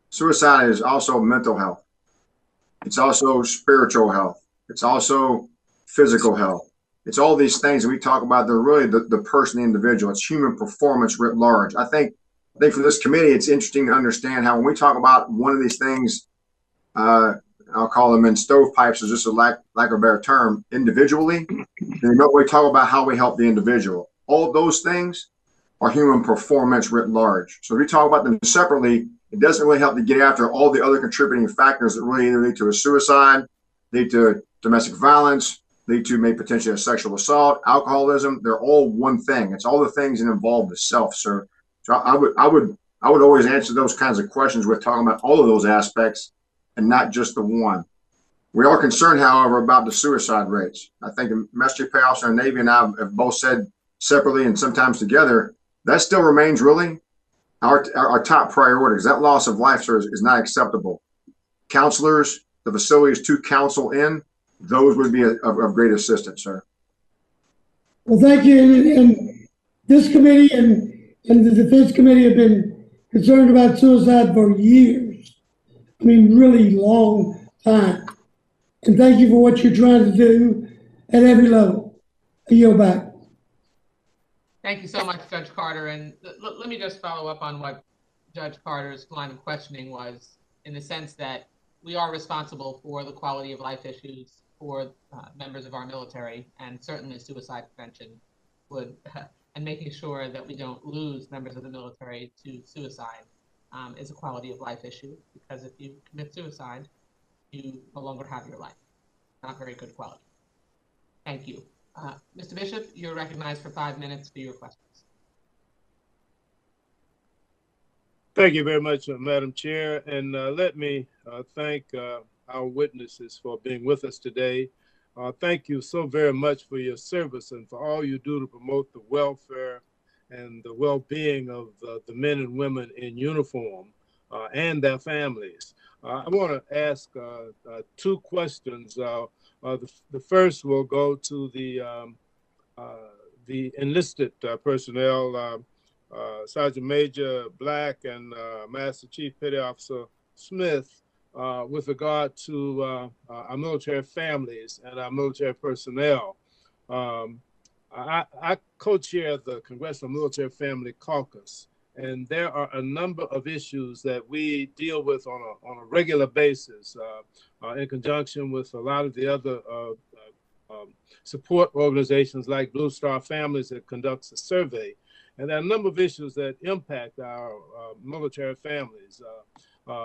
Suicide is also mental health. It's also spiritual health. It's also physical health. It's all these things that we talk about. They're really the person, the individual. It's human performance writ large. I think for this committee, it's interesting to understand how when we talk about one of these things, I'll call them in stovepipes, is just a lack of a better term, individually. And we talk about how we help the individual. All those things are human performance writ large. So if we talk about them separately, it doesn't really help to get after all the other contributing factors that really either lead to a suicide, lead to domestic violence, lead to maybe potentially a sexual assault, alcoholism. They're all one thing. It's all the things that involve the self, sir. So I would always answer those kinds of questions with talking about all of those aspects and not just the one. We are concerned, however, about the suicide rates. I think the Master Chief Petty Officer and Navy and I have both said separately and sometimes together, that still remains really our top priority, because that loss of life, sir, is not acceptable. Counselors, the facilities to counsel in, those would be of great assistance, sir. Well, thank you. And this committee and the Defense Committee have been concerned about suicide for years. I mean, really long time. And thank you for what you're trying to do at every level. I yield back. Thank you so much, Judge Carter. And let me just follow up on what Judge Carter's line of questioning was, in the sense that we are responsible for the quality of life issues for members of our military, and certainly suicide prevention and making sure that we don't lose members of the military to suicide is a quality of life issue, because if you commit suicide, you no longer have your life. Not very good quality. Thank you. Mr. Bishop, you're recognized for 5 minutes for your questions. Thank you very much, Madam Chair. And let me thank our witnesses for being with us today. Thank you so very much for your service and for all you do to promote the welfare and the well-being of the men and women in uniform and their families. I want to ask 2 questions. The first will go to the enlisted personnel, Sergeant Major Black and Master Chief Petty Officer Smith, with regard to our military families and our military personnel. I co-chair the Congressional Military Family Caucus, and there are a number of issues that we deal with on a regular basis in conjunction with a lot of the other support organizations like Blue Star Families that conducts a survey. And there are a number of issues that impact our military families,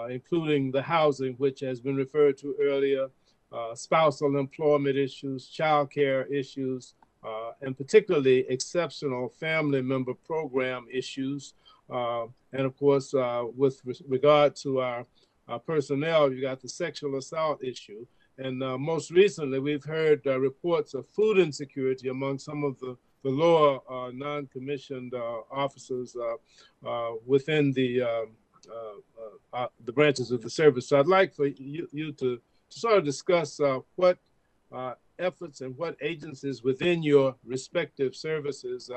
including the housing, which has been referred to earlier, spousal employment issues, child care issues, and particularly exceptional family member program issues. And of course, with regard to our personnel, you got the sexual assault issue. And most recently, we've heard reports of food insecurity among some of the lower non-commissioned officers within the branches of the service. So I'd like for you to sort of discuss what efforts and what agencies within your respective services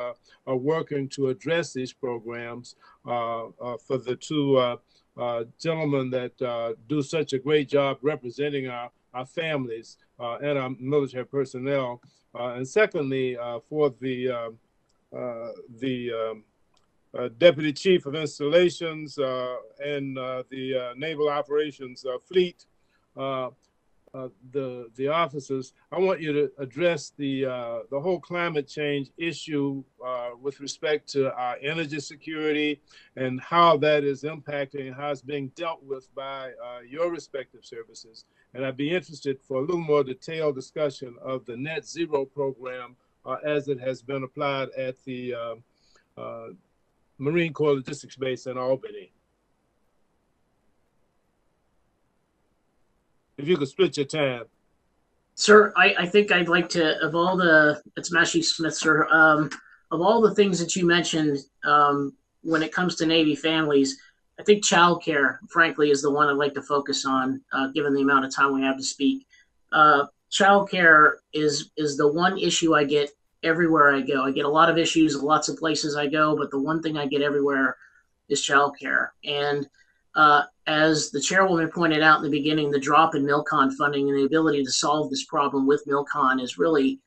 are working to address these programs for the 2 gentlemen that do such a great job representing our families and our military personnel. And secondly, for the Deputy Chief of Installations and the Naval Operations Fleet, the officers, I want you to address the whole climate change issue with respect to our energy security and how that is impacting and how it's being dealt with by your respective services. And I'd be interested for a little more detailed discussion of the net zero program as it has been applied at the Marine Corps Logistics Base in Albany. If you could split your time. Sir, I think I'd like to, of all the, it's Master Smith, sir, of all the things that you mentioned, when it comes to Navy families, I think childcare, frankly, is the one I'd like to focus on, given the amount of time we have to speak. Childcare is the one issue I get everywhere I go. I get a lot of issues, lots of places I go, but the one thing I get everywhere is childcare. And as the chairwoman pointed out in the beginning, the drop in MILCON funding and the ability to solve this problem with MILCON is really,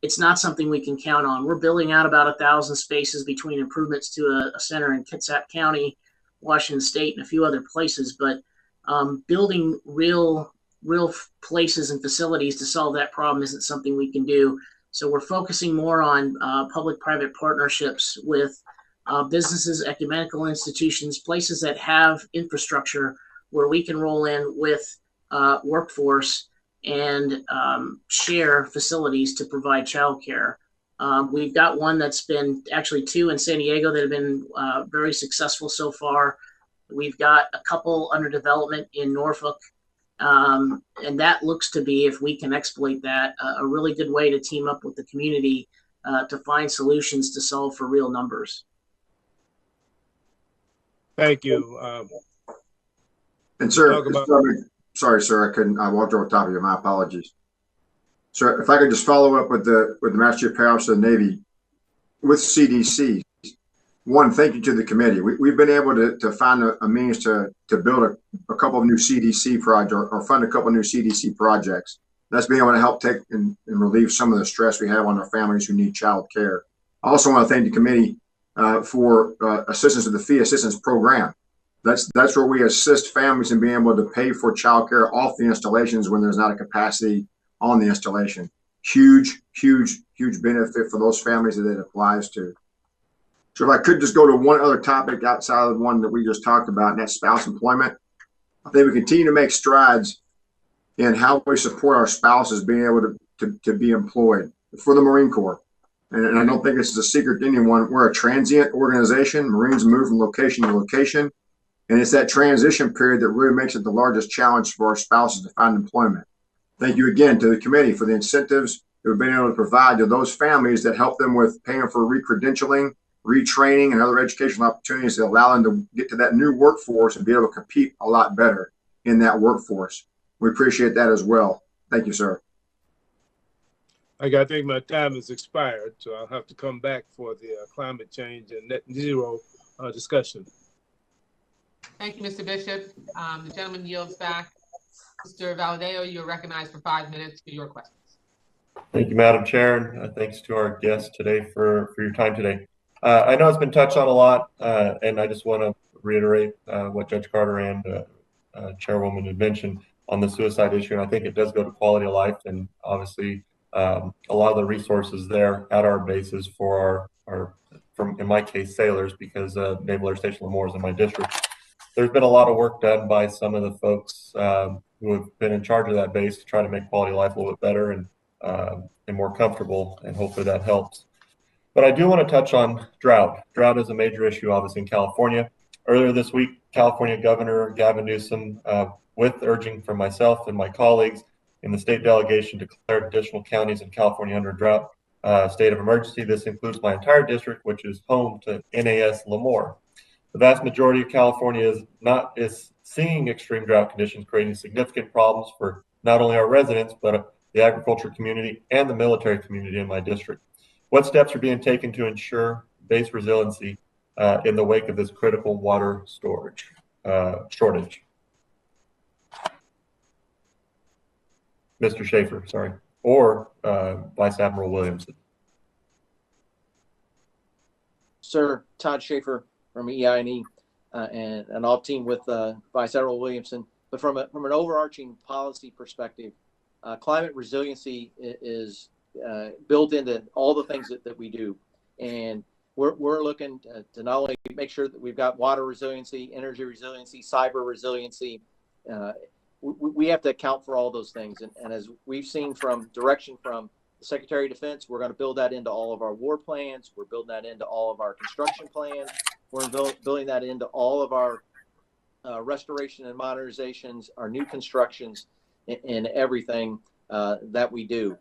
it's not something we can count on. We're building out about 1,000 spaces between improvements to a center in Kitsap County, Washington State, and a few other places, but building real places and facilities to solve that problem isn't something we can do. So we're focusing more on public-private partnerships with businesses, ecumenical institutions, places that have infrastructure where we can roll in with workforce and share facilities to provide childcare. We've got one that's been, actually two in San Diego that have been very successful so far. We've got a couple under development in Norfolk. And that looks to be, if we can exploit that, a really good way to team up with the community to find solutions to solve for real numbers. Thank you. And sir, sorry, sir, I walked over top of you. My apologies. Sir, if I could just follow up with the Master Chief Officer of the Navy with CDC. One, thank you to the committee. We've been able to find a means to build a couple of new CDC projects or fund a couple of new CDC projects. That's being able to help take and relieve some of the stress we have on our families who need child care. I also want to thank the committee for assistance with the fee assistance program. That's where we assist families in being able to pay for child care off the installations when there's not a capacity on the installation. Huge, huge, huge benefit for those families that it applies to. So if I could just go to one other topic outside of the one that we just talked about, and that's spouse employment. I think we continue to make strides in how we support our spouses being able to be employed for the Marine Corps. And I don't think it's a secret to anyone. We're a transient organization. Marines move from location to location. And it's that transition period that really makes it the largest challenge for our spouses to find employment. Thank you again to the committee for the incentives that we've been able to provide to those families that help them with paying for recredentialing, retraining, and other educational opportunities that allow them to get to that new workforce and be able to compete a lot better in that workforce. We appreciate that as well. Thank you, sir. I think my time has expired, so I'll have to come back for the climate change and net zero discussion. Thank you, Mr. Bishop. The gentleman yields back. Mr. Valadeo, you're recognized for 5 minutes for your questions. Thank you, Madam Chair, and thanks to our guests today for your time today. I know it's been touched on a lot, and I just want to reiterate what Judge Carter and Chairwoman had mentioned on the suicide issue. And I think it does go to quality of life, and obviously a lot of the resources there at our bases for our in my case, sailors, because Naval Air Station Lemoore is in my district. There's been a lot of work done by some of the folks who have been in charge of that base to try to make quality of life a little bit better and more comfortable, and hopefully that helps. But I do want to touch on drought. Drought is a major issue, obviously, in California. Earlier this week, California Governor Gavin Newsom, with urging from myself and my colleagues in the state delegation, declared additional counties in California under drought state of emergency. This includes my entire district, which is home to NAS Lemoore. The vast majority of California is seeing extreme drought conditions, creating significant problems for not only our residents, but the agriculture community and the military community in my district. What steps are being taken to ensure base resiliency in the wake of this critical water storage shortage? Mr. Schaefer, sorry, or Vice Admiral Williamson. Sir, Todd Schaefer from EI&E, and I'll team with Vice Admiral Williamson. But from an overarching policy perspective, climate resiliency is built into all the things that we do. And we're looking to not only make sure that we've got water resiliency, energy resiliency, cyber resiliency. We have to account for all those things. And as we've seen from direction from the Secretary of Defense, we're going to build that into all of our war plans. We're building that into all of our construction plans. We're building that into all of our restoration and modernizations, our new constructions, and everything that we do.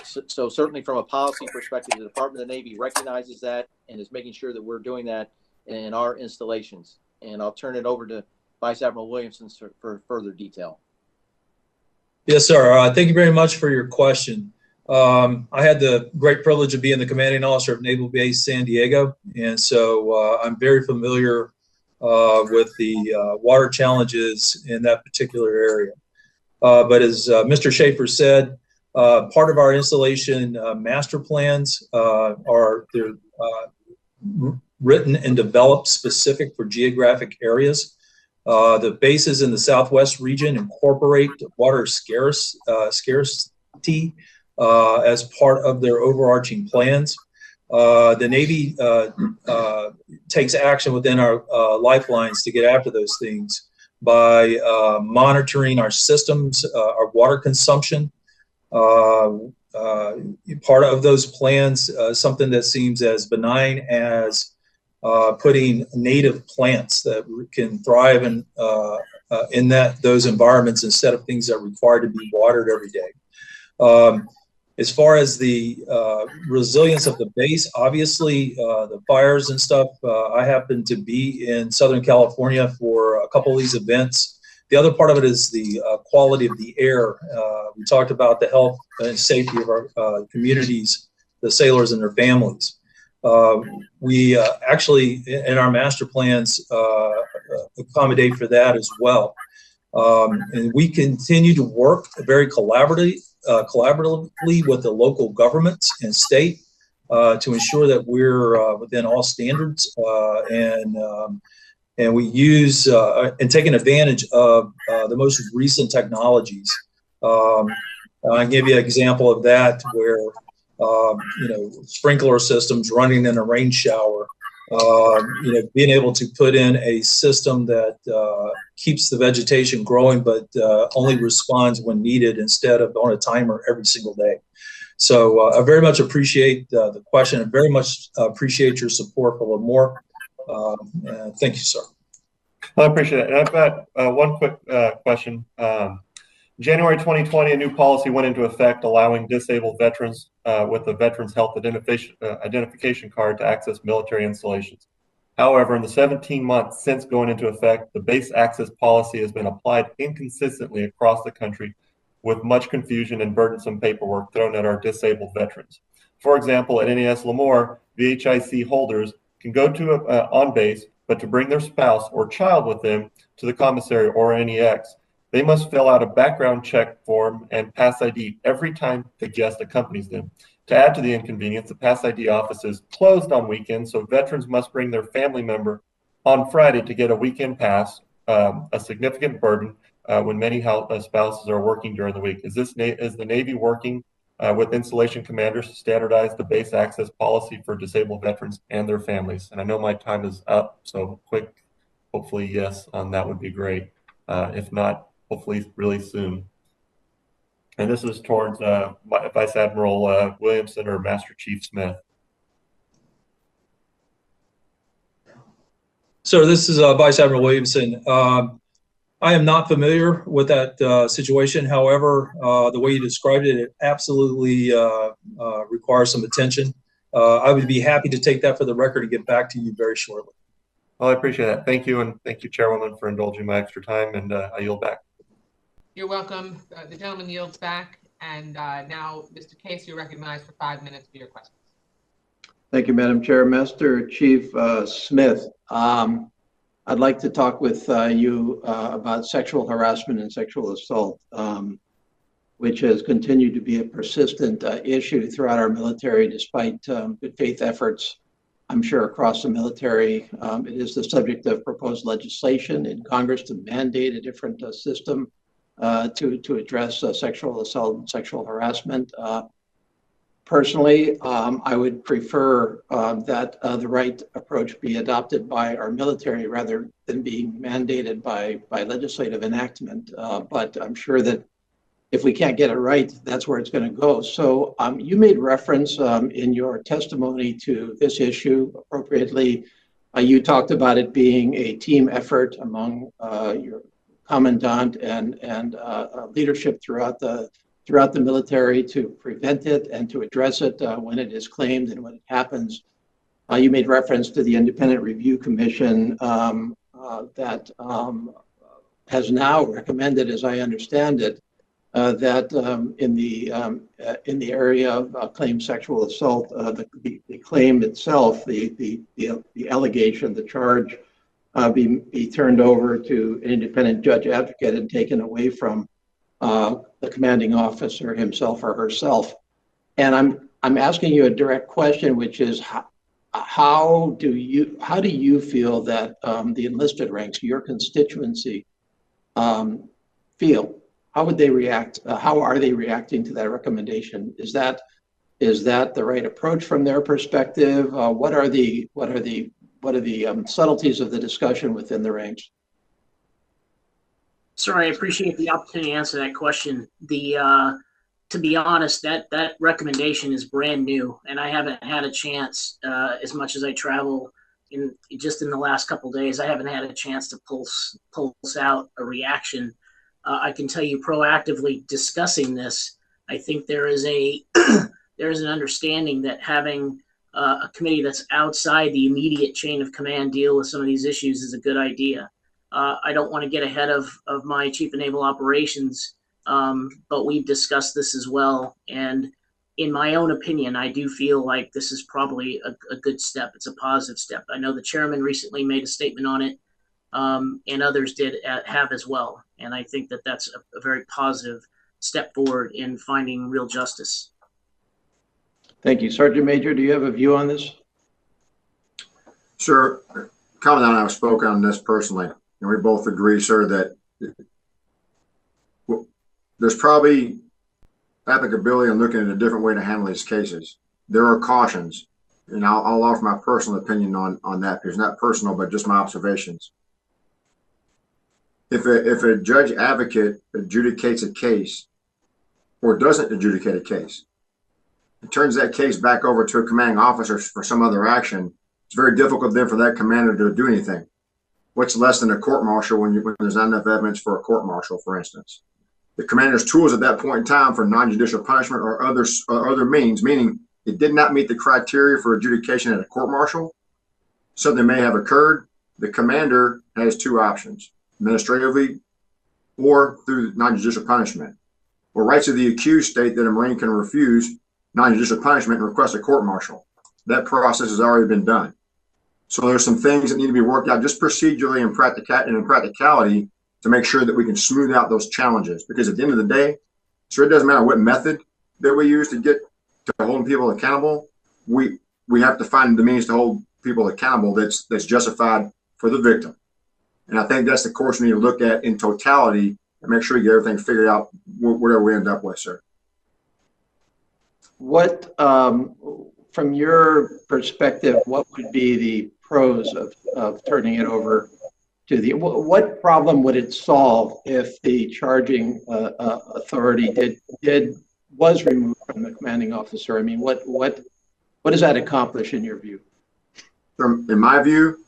So certainly from a policy perspective, the Department of the Navy recognizes that and is making sure that we're doing that in our installations. And I'll turn it over to Vice Admiral Williamson for further detail. Yes, sir. Thank you very much for your question. I had the great privilege of being the commanding officer of Naval Base San Diego, and so I'm very familiar with the water challenges in that particular area. But as Mr. Schaefer said, part of our installation master plans are written and developed specific for geographic areas. The bases in the Southwest region incorporate water scarcity as part of their overarching plans. The Navy takes action within our lifelines to get after those things by monitoring our systems, our water consumption. Part of those plans, something that seems as benign as putting native plants that can thrive in those environments instead of things that are required to be watered every day. As far as the resilience of the base, obviously the fires and stuff, I happen to be in Southern California for a couple of these events. The other part of it is the quality of the air. We talked about the health and safety of our communities, the sailors and their families. We actually, in our master plans, accommodate for that as well. And we continue to work very collaboratively with the local governments and state to ensure that we're within all standards and we use and taking advantage of the most recent technologies. I'll give you an example of that where sprinkler systems running in a rain shower, being able to put in a system that keeps the vegetation growing, but only responds when needed instead of on a timer every single day. So I very much appreciate the question and very much appreciate your support for Lemoore. Thank you, sir. I appreciate it. And I've got one quick question. January 2020, a new policy went into effect allowing disabled veterans with a Veterans Health Identification Card to access military installations. However, in the 17 months since going into effect, the base access policy has been applied inconsistently across the country with much confusion and burdensome paperwork thrown at our disabled veterans. For example, at NAS Lemoore, VHIC holders can go to on base, but to bring their spouse or child with them to the commissary or NEX, they must fill out a background check form and Pass ID every time the guest accompanies them. To add to the inconvenience, the Pass ID office is closed on weekends, so veterans must bring their family member on Friday to get a weekend pass, a significant burden when many spouses are working during the week. Is the Navy working with installation commanders to standardize the base access policy for disabled veterans and their families? And I know my time is up, so quick, hopefully yes on that would be great. If not, hopefully really soon. And this is towards Vice Admiral Williamson or Master Chief Smith. So this is Vice Admiral Williamson. I am not familiar with that situation. However, the way you described it, it absolutely requires some attention. I would be happy to take that for the record and get back to you very shortly. Well, I appreciate that. Thank you, and thank you, Chairwoman, for indulging my extra time, and I yield back. You're welcome. The gentleman yields back. And now, Mr. Case, you're recognized for 5 minutes for your questions. Thank you, Madam Chair. Master Chief Smith, I'd like to talk with you about sexual harassment and sexual assault, which has continued to be a persistent issue throughout our military despite good faith efforts, I'm sure, across the military. It is the subject of proposed legislation in Congress to mandate a different system to address sexual assault and sexual harassment. Personally, I would prefer that the right approach be adopted by our military rather than being mandated by legislative enactment. But I'm sure that if we can't get it right, that's where it's going to go. So you made reference in your testimony to this issue appropriately. You talked about it being a team effort among your commandant and leadership throughout the military to prevent it and to address it when it is claimed and when it happens. You made reference to the Independent Review Commission that has now recommended, as I understand it, that in the area of claimed sexual assault, the claim itself, the allegation, the charge, be turned over to an independent judge advocate and taken away from the commanding officer himself or herself. And I'm asking you a direct question, which is how do you feel that the enlisted ranks, your constituency, feel? How would they react? How are they reacting to that recommendation? Is that the right approach from their perspective? What are the subtleties of the discussion within the ranks? Sir, I appreciate the opportunity to answer that question. To be honest, that recommendation is brand new, and I haven't had a chance, as much as I travel in the last couple of days, I haven't had a chance to pulse out a reaction. I can tell you, proactively discussing this, I think there is an understanding that having a committee that's outside the immediate chain of command deal with some of these issues is a good idea. I don't want to get ahead of my Chief of Naval Operations, but we've discussed this as well. And in my own opinion, I do feel like this is probably a good step. It's a positive step. I know the chairman recently made a statement on it, and others did have as well. And I think that that's a very positive step forward in finding real justice. Thank you. Sergeant Major, do you have a view on this? Sir, Commandant and I have spoken on this personally, and we both agree, sir, that there's probably applicability in looking at a different way to handle these cases. There are cautions, and I'll offer my personal opinion on that, because it's not personal, but just my observations. If a judge advocate adjudicates a case or doesn't adjudicate a case, it turns that case back over to a commanding officer for some other action, it's very difficult then for that commander to do anything. What's less than a court-martial when there's not enough evidence for a court-martial, for instance? The commander's tools at that point in time for non-judicial punishment or other means, meaning it did not meet the criteria for adjudication at a court-martial, something may have occurred. The commander has two options: administratively or through non-judicial punishment. Well, rights of the accused state that a Marine can refuse non-judicial punishment and request a court-martial. That process has already been done. So there's some things that need to be worked out just procedurally and in practicality to make sure that we can smooth out those challenges. Because at the end of the day, sure, it doesn't matter what method that we use to get to holding people accountable. We have to find the means to hold people accountable that's justified for the victim. And I think that's the course we need to look at in totality and make sure we get everything figured out where we end up with, sir. What, from your perspective, what would be the pros of turning it over to the, what problem would it solve if the charging authority was removed from the commanding officer? I mean, what does that accomplish in your view? In my view,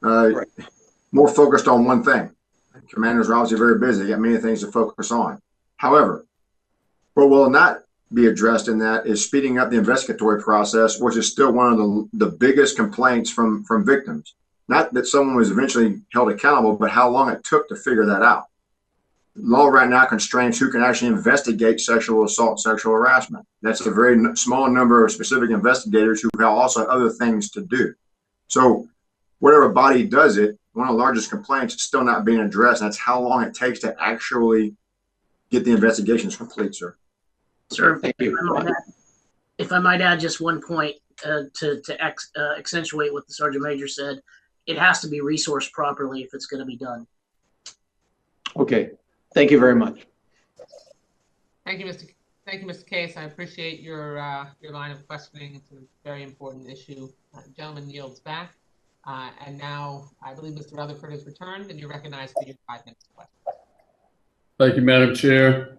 right, more focused on one thing. Commanders are obviously very busy. They got many things to focus on. However, what will not be addressed in that is speeding up the investigatory process, which is still one of the biggest complaints from victims. Not that someone was eventually held accountable, but how long it took to figure that out. Law right now constrains who can actually investigate sexual assault, sexual harassment. That's a very small number of specific investigators who have also other things to do. So whatever body does it, one of the largest complaints is still not being addressed. And that's how long it takes to actually get the investigations complete, sir. Sir, Thank you. If I might add just one point to accentuate what the Sergeant Major said, it has to be resourced properly if it's going to be done. Okay. Thank you very much. Thank you, Mr. Case. I appreciate your line of questioning. It's a very important issue. Gentleman yields back. And now I believe Mr. Rutherford has returned, and you're recognized for your 5 minutes of questions. Thank you, Madam Chair.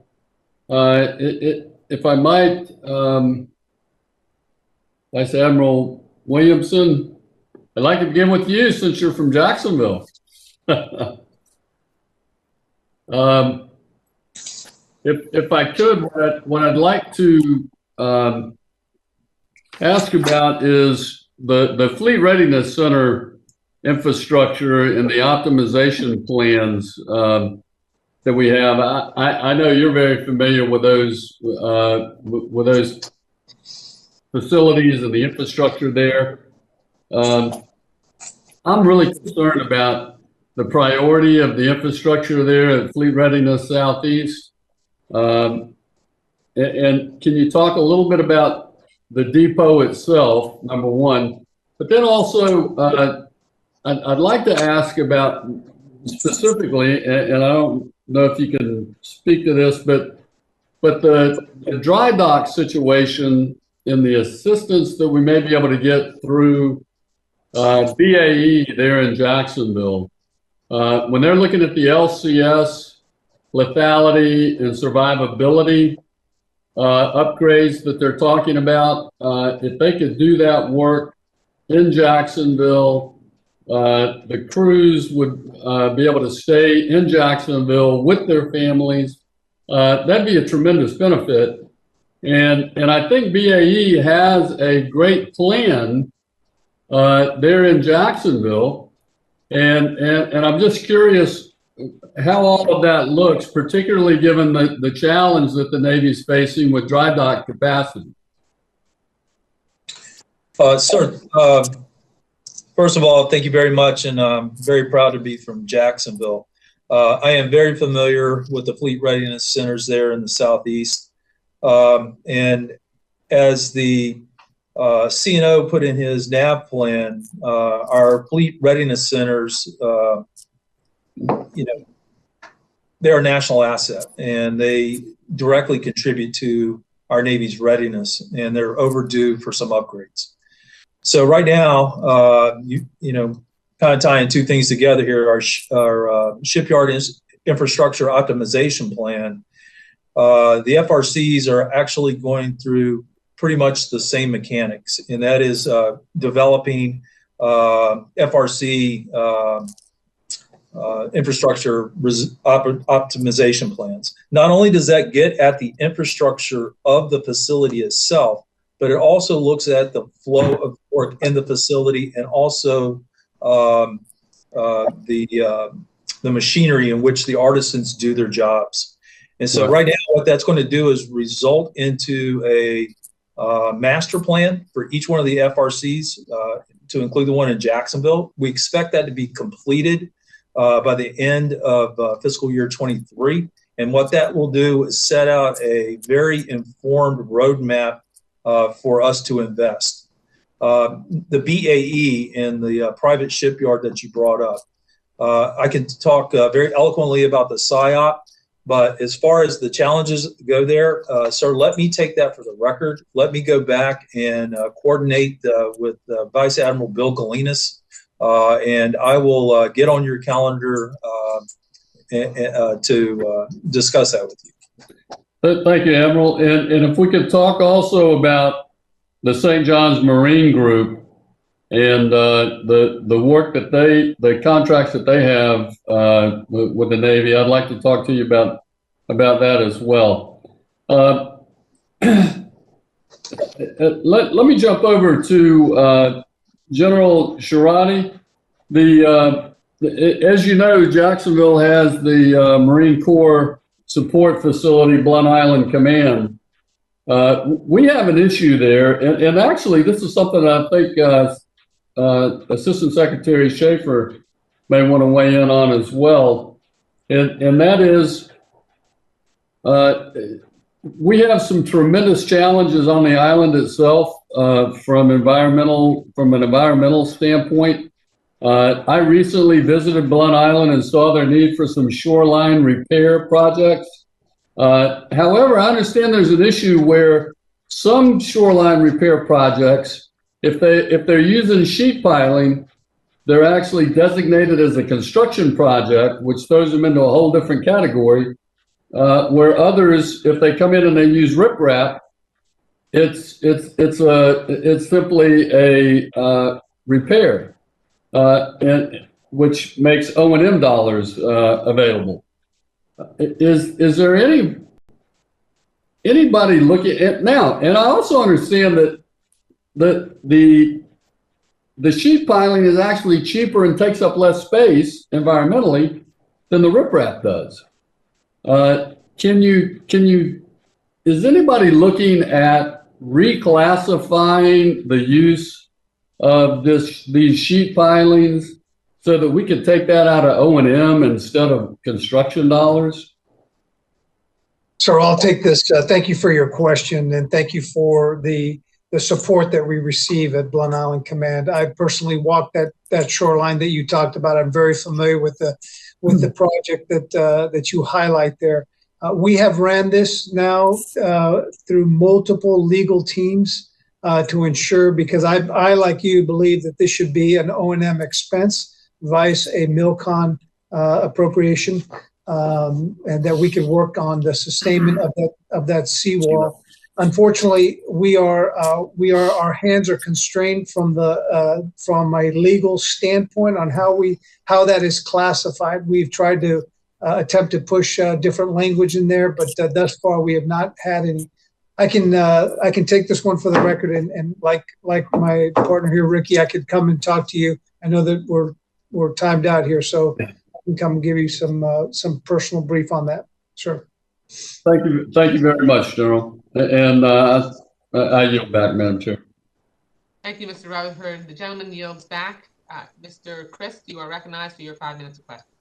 If I might, Vice Admiral Williamson, I'd like to begin with you since you're from Jacksonville. If I could, what I'd like to ask about is the Fleet Readiness Center infrastructure and the optimization plans that we have, I know you're very familiar with those facilities and the infrastructure there. I'm really concerned about the priority of the infrastructure there at Fleet Readiness Southeast. And can you talk a little bit about the depot itself, number one, but then also I'd like to ask about specifically, and I don't know if you can speak to this, but the dry dock situation and the assistance that we may be able to get through BAE there in Jacksonville, when they're looking at the LCS, lethality and survivability upgrades that they're talking about, if they could do that work in Jacksonville, the crews would be able to stay in Jacksonville with their families. That'd be a tremendous benefit. And I think BAE has a great plan there in Jacksonville. And I'm just curious how all of that looks, particularly given the challenge that the Navy is facing with dry dock capacity. Sir, first of all, thank you very much, and I'm very proud to be from Jacksonville. I am very familiar with the Fleet Readiness Centers there in the Southeast. And as the CNO put in his NAV plan, our Fleet Readiness Centers, they're a national asset, and they directly contribute to our Navy's readiness, and they're overdue for some upgrades. So right now, kind of tying two things together here, our shipyard infrastructure optimization plan, the FRCs are actually going through pretty much the same mechanics, and that is developing FRC infrastructure optimization plans. Not only does that get at the infrastructure of the facility itself, but it also looks at the flow of work in the facility and also the machinery in which the artisans do their jobs. And so right now what that's going to do is result into a master plan for each one of the FRCs to include the one in Jacksonville. We expect that to be completed by the end of fiscal year 23. And what that will do is set out a very informed roadmap for us to invest. The BAE and the private shipyard that you brought up, I can talk very eloquently about the SIOP, but as far as the challenges go there, sir, let me take that for the record. Let me go back and coordinate with Vice Admiral Bill Galinas, and I will get on your calendar to discuss that with you. Thank you, Admiral. And if we could talk also about the St. John's Marine Group and the work that the contracts that they have with the Navy, I'd like to talk to you about that as well. Let me jump over to General Sharadi. As you know, Jacksonville has the Marine Corps Support Facility, Blunt Island Command. We have an issue there, and actually this is something I think Assistant Secretary Schaefer may want to weigh in on as well, and that is we have some tremendous challenges on the island itself from an environmental standpoint. I recently visited Blunt Island and saw their need for some shoreline repair projects. However, I understand there's an issue where some shoreline repair projects, if they're using sheet piling, they're actually designated as a construction project, which throws them into a whole different category. Where others, if they come in and they use riprap, it's simply a repair, and which makes O&M dollars available. Is there anybody looking at now? And I also understand that the the sheet piling is actually cheaper and takes up less space environmentally than the riprap does. Is anybody looking at reclassifying the use of these sheet pilings so that we could take that out of O&M instead of construction dollars? Sir, I'll take this. Thank you for your question, and thank you for the support that we receive at Blunt Island Command. I personally walked that shoreline that you talked about. I'm very familiar with the project that you highlight there. We have ran this now through multiple legal teams to ensure, because I like you believe that this should be an O&M expense vice a MILCON appropriation, and that we could work on the sustainment of that seawall. Unfortunately, our hands are constrained from a legal standpoint on how that is classified. We've tried to attempt to push different language in there, but thus far we have not had any. I can take this one for the record, and like my partner here, Ricky, I could come and talk to you. I know that we're timed out here, so I can come and give you some personal brief on that. Sure. Thank you very much, General. And I yield back, Madam Chair. Thank you, Mr. Rutherford. The gentleman yields back. Mr. Christ, you are recognized for your 5 minutes of questions.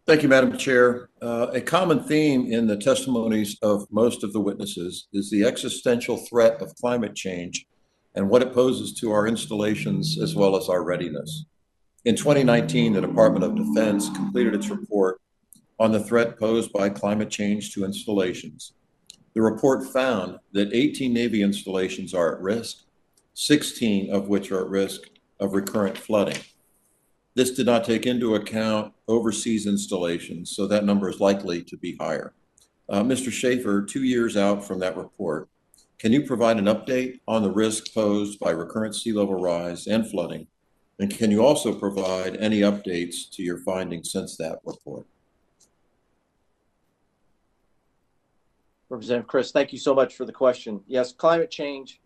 Thank you, Madam Chair. A common theme in the testimonies of most of the witnesses is the existential threat of climate change and what it poses to our installations as well as our readiness. In 2019, the Department of Defense completed its report on the threat posed by climate change to installations. The report found that 18 Navy installations are at risk, 16 of which are at risk of recurrent flooding. This did not take into account overseas installations, so that number is likely to be higher. Mr. Schaefer, 2 years out from that report, can you provide an update on the risk posed by recurrent sea level rise and flooding? And can you also provide any updates to your findings since that report? Representative Chris, thank you so much for the question. Yes, climate change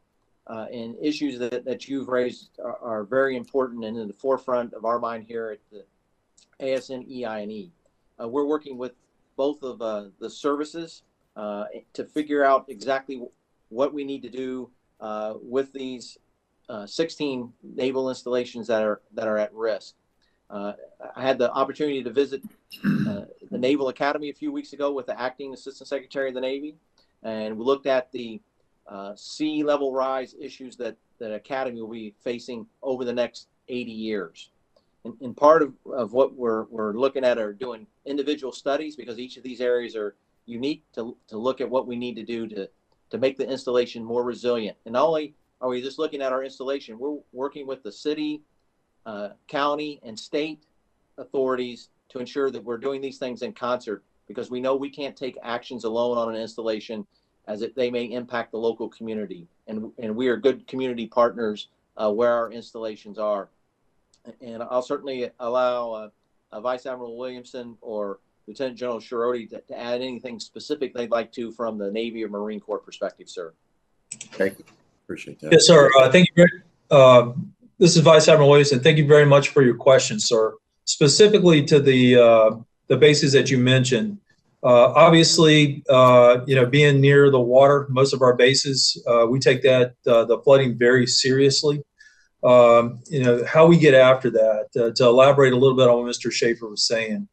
and issues that you've raised are very important and in the forefront of our mind here at the ASN EI&E. We're working with both of the services to figure out exactly what we need to do with these 16 naval installations that are at risk. I had the opportunity to visit the Naval Academy a few weeks ago with the Acting Assistant Secretary of the Navy, and we looked at the sea level rise issues that Academy will be facing over the next 80 years. And part of what we're looking at are doing individual studies, because each of these areas are unique, to look at what we need to do to make the installation more resilient. And not only are we just looking at our installation, we're working with the city, county, and state authorities to ensure that we're doing these things in concert, because we know we can't take actions alone on an installation, as they may impact the local community. And we are good community partners where our installations are. And I'll certainly allow Vice Admiral Williamson or Lieutenant General Schiroti to add anything specific they'd like to from the Navy or Marine Corps perspective, sir. Thank you. Appreciate that. Yes, sir. Thank you. This is Vice Admiral Williamson. Thank you very much for your question, sir. Specifically to the bases that you mentioned. Obviously, being near the water, most of our bases, we take that the flooding very seriously. How we get after that, to elaborate a little bit on what Mr. Schaefer was saying.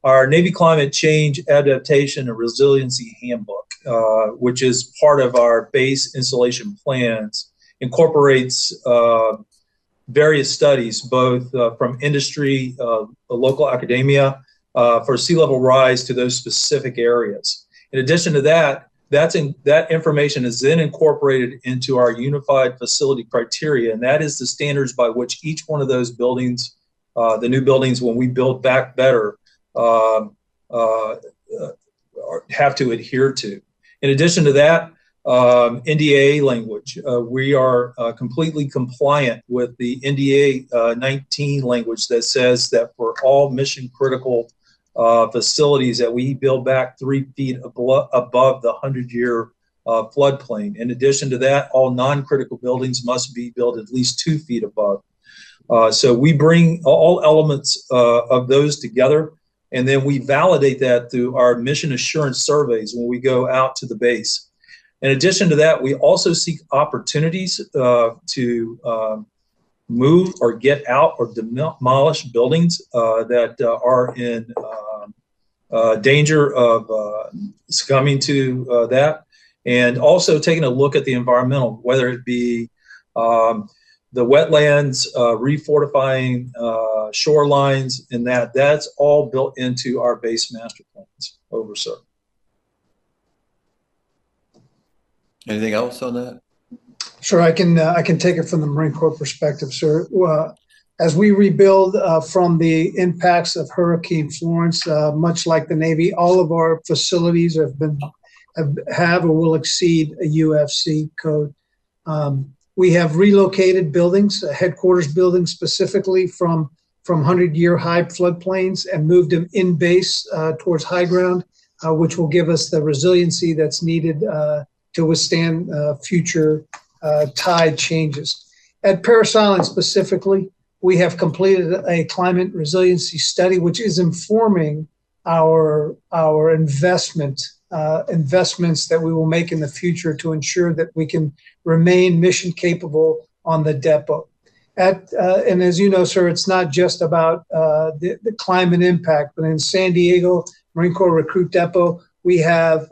Our Navy Climate Change Adaptation and Resiliency Handbook, which is part of our base installation plans, incorporates various studies, both from industry, local academia, for sea level rise to those specific areas. In addition to that, that information is then incorporated into our unified facility criteria, and that is the standards by which each one of those buildings, the new buildings, when we build back better, have to adhere to. In addition to that, NDAA language, we are completely compliant with the NDAA 19 language that says that for all mission critical facilities that we build back 3 feet above the 100-year floodplain. In addition to that, all non-critical buildings must be built at least 2 feet above. So we bring all elements of those together, and then we validate that through our mission assurance surveys when we go out to the base. In addition to that, we also seek opportunities to move or get out or demolish buildings that are in danger of succumbing to that, and also taking a look at the environmental, whether it be the wetlands, refortifying shorelines, and that's all built into our base master plans. Over, sir. Anything else on that? Sure, I can take it from the Marine Corps perspective, sir. As we rebuild from the impacts of Hurricane Florence, much like the Navy, all of our facilities have or will exceed a UFC code. We have relocated buildings, headquarters buildings specifically from 100-year high floodplains, and moved them in base towards high ground, which will give us the resiliency that's needed to withstand future tide changes. At Parris Island specifically, we have completed a climate resiliency study, which is informing our investments that we will make in the future to ensure that we can remain mission capable on the depot. And as you know, sir, it's not just about the climate impact, but in San Diego Marine Corps Recruit Depot, we have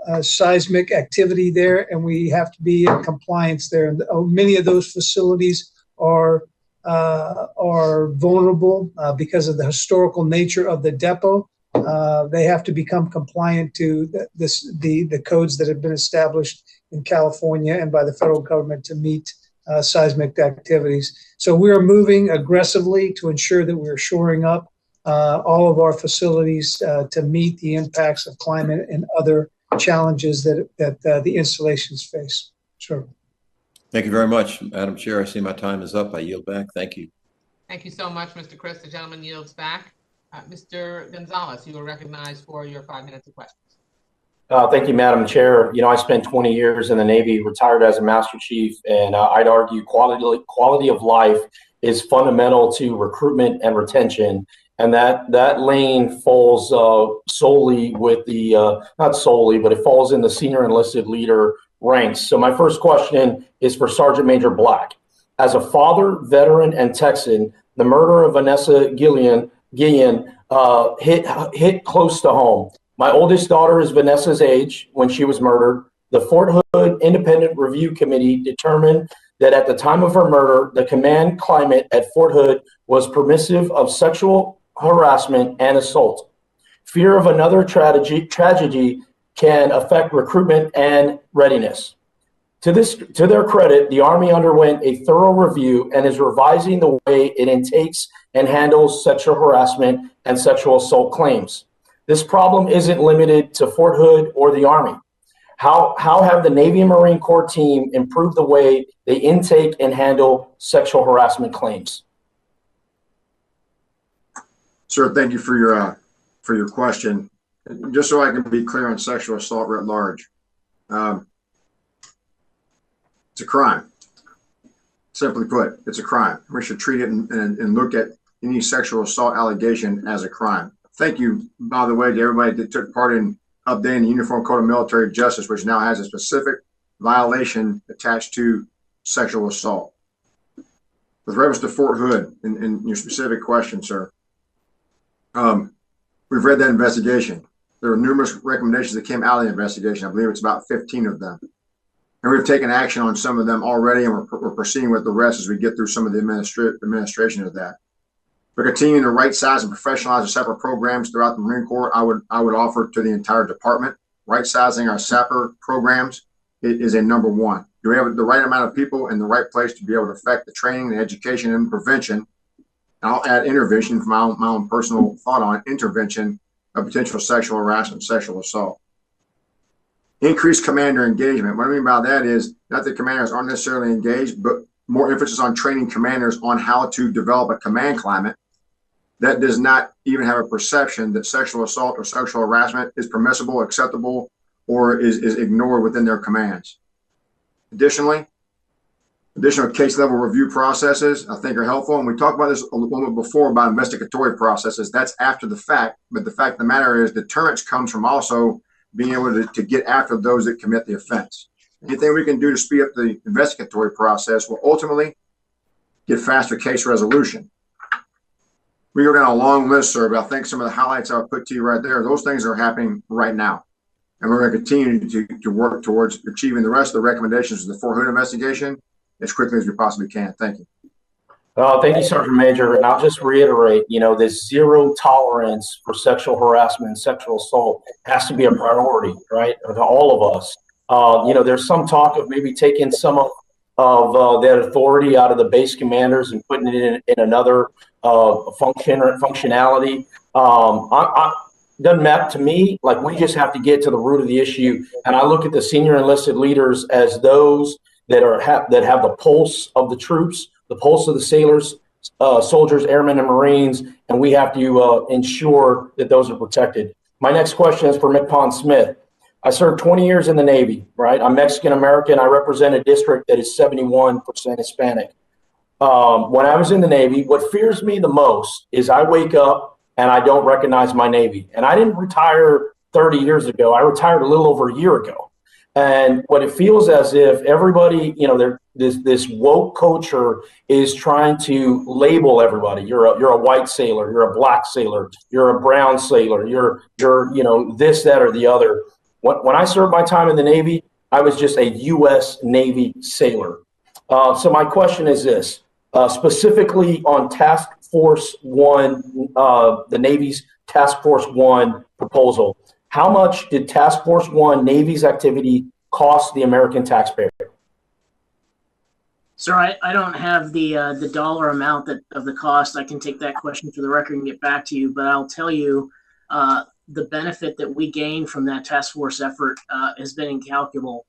a seismic activity there, and we have to be in compliance there. And many of those facilities are vulnerable because of the historical nature of the depot. They have to become compliant to the codes that have been established in California and by the federal government to meet seismic activities. So we are moving aggressively to ensure that we are shoring up all of our facilities to meet the impacts of climate and other challenges that the installations face. Sure. Thank you very much, Madam Chair. I see my time is up. I yield back. Thank you. Thank you so much, Mr. Chris. The gentleman yields back. Mr. Gonzalez, you are recognized for your 5 minutes of questions. Thank you, Madam Chair. You know, I spent 20 years in the Navy, retired as a Master Chief, and I'd argue quality of life is fundamental to recruitment and retention. And that lane falls solely with the, not solely, but it falls in the senior enlisted leader ranks. So my first question is for Sergeant Major Black. As a father, veteran, and Texan, the murder of Vanessa Guillen hit close to home. My oldest daughter is Vanessa's age when she was murdered. The Fort Hood Independent Review Committee determined that at the time of her murder, the command climate at Fort Hood was permissive of sexual harassment and assault. Fear of another tragedy can affect recruitment and readiness. To their credit, the Army underwent a thorough review and is revising the way it intakes and handles sexual harassment and sexual assault claims. This problem isn't limited to Fort Hood or the Army. How have the Navy and Marine Corps team improved the way they intake and handle sexual harassment claims? Sir, thank you for your question. Just so I can be clear on sexual assault writ large, it's a crime. Simply put, it's a crime. We should treat it and look at any sexual assault allegation as a crime. Thank you, by the way, to everybody that took part in updating the Uniform Code of Military Justice, which now has a specific violation attached to sexual assault. With reference to Fort Hood, in your specific question, sir, we've read that investigation. There were numerous recommendations that came out of the investigation. I believe it's about 15 of them. And we've taken action on some of them already, and we're proceeding with the rest as we get through some of the administration of that. We're continuing to right size and professionalize the separate programs throughout the Marine Corps. I would offer to the entire department, right sizing our SAPR programs is a number one. Do we have the right amount of people in the right place to be able to affect the training, the education, and prevention? And I'll add intervention from my own personal thought on intervention of potential sexual harassment, sexual assault. Increased commander engagement. What I mean by that is not that commanders aren't necessarily engaged, but more emphasis on training commanders on how to develop a command climate that does not even have a perception that sexual assault or sexual harassment is permissible, acceptable, or is ignored within their commands. Additionally, Additional case level review processes, I think, are helpful. And we talked about this a little bit before about investigatory processes. That's after the fact. But the fact of the matter is deterrence comes from also being able to get after those that commit the offense. Anything we can do to speed up the investigatory process will ultimately get faster case resolution. We go down a long list, sir, but I think some of the highlights I'll put to you right there, those things are happening right now. And we're going to continue to work towards achieving the rest of the recommendations of the Fort Hood investigation as quickly as we possibly can. Thank you. Thank you, Sergeant Major. And I'll just reiterate, this zero tolerance for sexual harassment and sexual assault has to be a priority, right, to all of us. There's some talk of maybe taking some of that authority out of the base commanders and putting it in another functionality. Doesn't matter to me. Like, we just have to get to the root of the issue. And I look at the senior enlisted leaders as those that have the pulse of the troops, the pulse of the sailors, soldiers, airmen, and Marines, and we have to ensure that those are protected. My next question is for McPond Smith. I served 20 years in the Navy, right? I'm Mexican American. I represent a district that is 71% Hispanic. When I was in the Navy, what fears me the most is I wake up and I don't recognize my Navy. And I didn't retire 30 years ago. I retired a little over a year ago. And what it feels as if everybody, this woke culture is trying to label everybody. You're a white sailor, you're a black sailor, you're a brown sailor, you're this, that, or the other. When I served my time in the Navy, I was just a U.S. Navy sailor. So my question is this, specifically on Task Force 1, the Navy's Task Force 1 proposal. How much did Task Force 1 Navy's activity cost the American taxpayer? Sir, I don't have the dollar amount of the cost. I can take that question for the record and get back to you, but I'll tell you the benefit that we gained from that task force effort has been incalculable.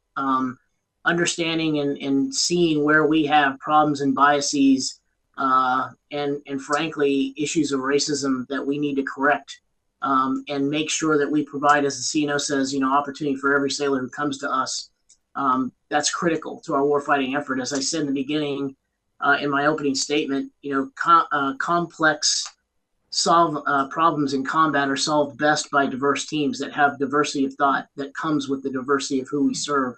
Understanding and seeing where we have problems and biases and frankly, issues of racism that we need to correct. And make sure that we provide, as the CNO says, opportunity for every sailor who comes to us. That's critical to our warfighting effort. As I said in the beginning, in my opening statement, complex problems in combat are solved best by diverse teams that have diversity of thought that comes with the diversity of who we serve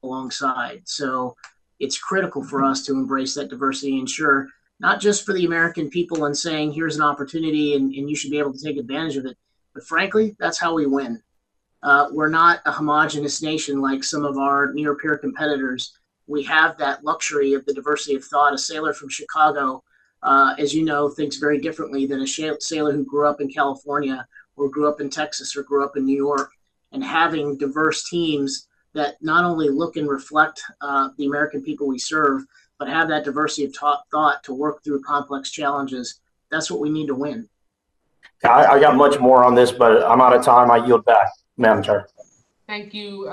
alongside. So it's critical for us to embrace that diversity and ensure not just for the American people and saying, here's an opportunity and you should be able to take advantage of it. But frankly, that's how we win. We're not a homogenous nation like some of our near peer competitors. We have that luxury of the diversity of thought. A sailor from Chicago, as you know, thinks very differently than a sailor who grew up in California or grew up in Texas or grew up in New York. And having diverse teams that not only look and reflect the American people we serve, but have that diversity of thought to work through complex challenges. That's what we need to win. I got much more on this, but I'm out of time. I yield back, Madam Chair. Thank you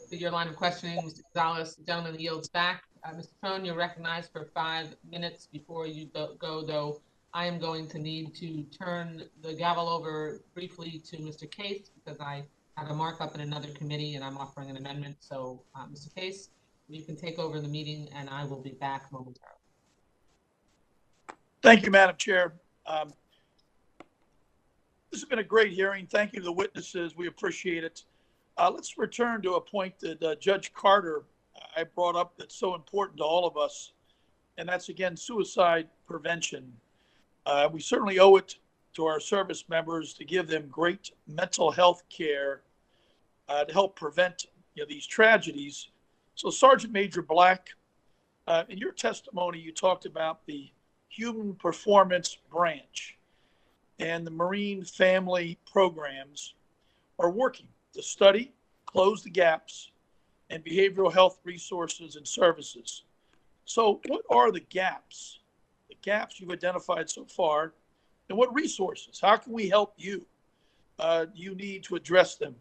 for your line of questioning, Mr. Gonzalez. The gentleman yields back. Mr. Trone, you're recognized for 5 minutes. Before you go, though, I am going to need to turn the gavel over briefly to Mr. Case because I have a markup in another committee and I'm offering an amendment. So, Mr. Case, you can take over the meeting and I will be back momentarily. Thank you, Madam Chair. This has been a great hearing. Thank you to the witnesses. We appreciate it. Let's return to a point that Judge Carter I brought up that's so important to all of us, and that's, again, suicide prevention. We certainly owe it to our service members to give them great mental health care to help prevent these tragedies. So, Sergeant Major Black, in your testimony, you talked about the Human Performance Branch and the Marine Family Programs are working to study, close the gaps, and behavioral health resources and services. So what are the gaps you've identified so far, and what resources? How can we help you? You need to address them.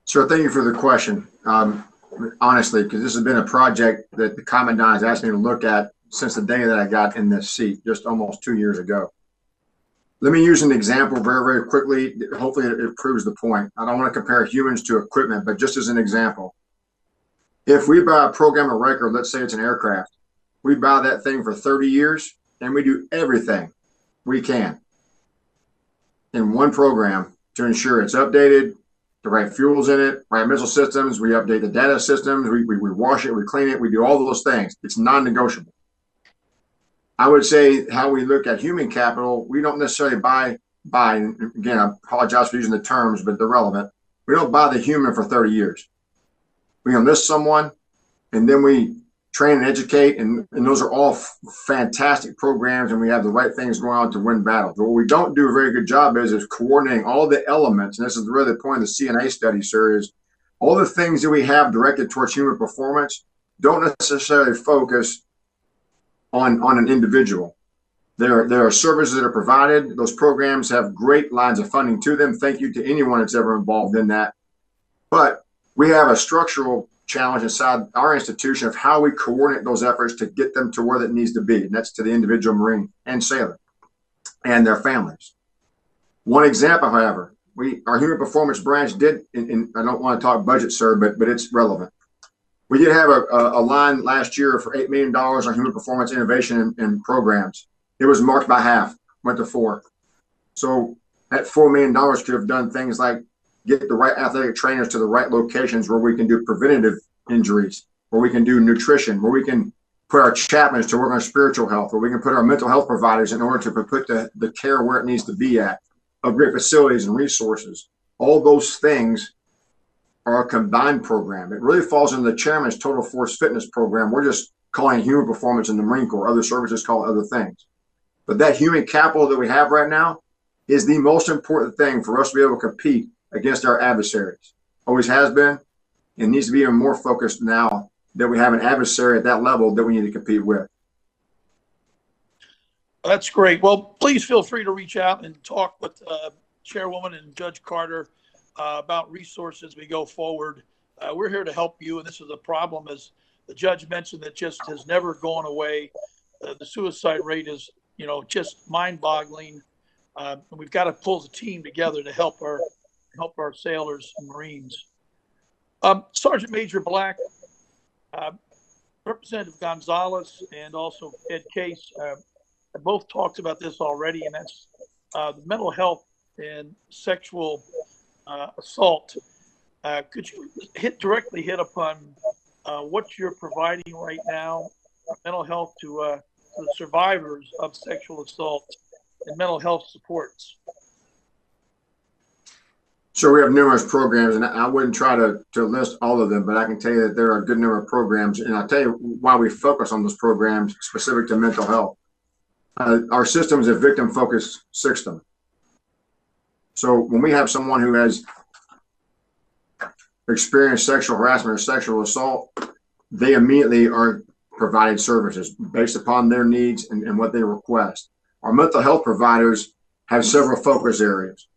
Sir, thank you for the question. Honestly, because this has been a project that the Commandant has asked me to look at since the day that I got in this seat, just almost 2 years ago. Let me use an example very, very quickly. Hopefully it proves the point. I don't want to compare humans to equipment, but just as an example. If we buy a program of record, let's say it's an aircraft, we buy that thing for 30 years and we do everything we can in one program to ensure it's updated, the right fuels in it, right missile systems, we update the data systems, we wash it, we clean it, we do all those things. It's non-negotiable. I would say how we look at human capital, we don't necessarily buy, again, I apologize for using the terms, but they're relevant. We don't buy the human for 30 years. We enlist someone and then we train and educate, and those are all fantastic programs, and we have the right things going on to win battles. But what we don't do a very good job is coordinating all the elements, and this is really the point of the CNA study, sir, is all the things that we have directed towards human performance don't necessarily focus on an individual. There are services that are provided. Those programs have great lines of funding to them. Thank you to anyone that's ever involved in that. But we have a structural challenge inside our institution of how we coordinate those efforts to get them to where that needs to be. And that's to the individual Marine and sailor and their families. One example, however, our human performance branch did, and I don't want to talk budget, sir, but it's relevant. We did have a line last year for $8 million on human performance innovation and programs. It was marked by half, went to 4. So that $4 million could have done things like get the right athletic trainers to the right locations where we can do preventative injuries, where we can do nutrition, where we can put our chaplains to work on spiritual health, where we can put our mental health providers in order to put the care where it needs to be at, upgrade facilities and resources. All those things are a combined program. It really falls into the chairman's total force fitness program. We're just calling it human performance in the Marine Corps. Other services call it other things. But that human capital that we have right now is the most important thing for us to be able to compete against our adversaries. Always has been, and needs to be even more focused now that we have an adversary at that level that we need to compete with. That's great. Well, please feel free to reach out and talk with Chairwoman and Judge Carter about resources as we go forward. We're here to help you, and this is a problem, as the judge mentioned, that just has never gone away. The suicide rate is, just mind-boggling. And we've got to pull the team together to help our sailors and Marines. Sergeant Major Black, Representative Gonzalez, and also Ed Case have both talked about this already, and that's the mental health and sexual assault. Could you directly hit upon what you're providing right now, mental health to the survivors of sexual assault and mental health supports? Sure, we have numerous programs, and I wouldn't try to list all of them, but I can tell you that there are a good number of programs, and I'll tell you why we focus on those programs specific to mental health. Our system is a victim-focused system. So when we have someone who has experienced sexual harassment or sexual assault, they immediately are provided services based upon their needs and what they request. Our mental health providers have several focus areas.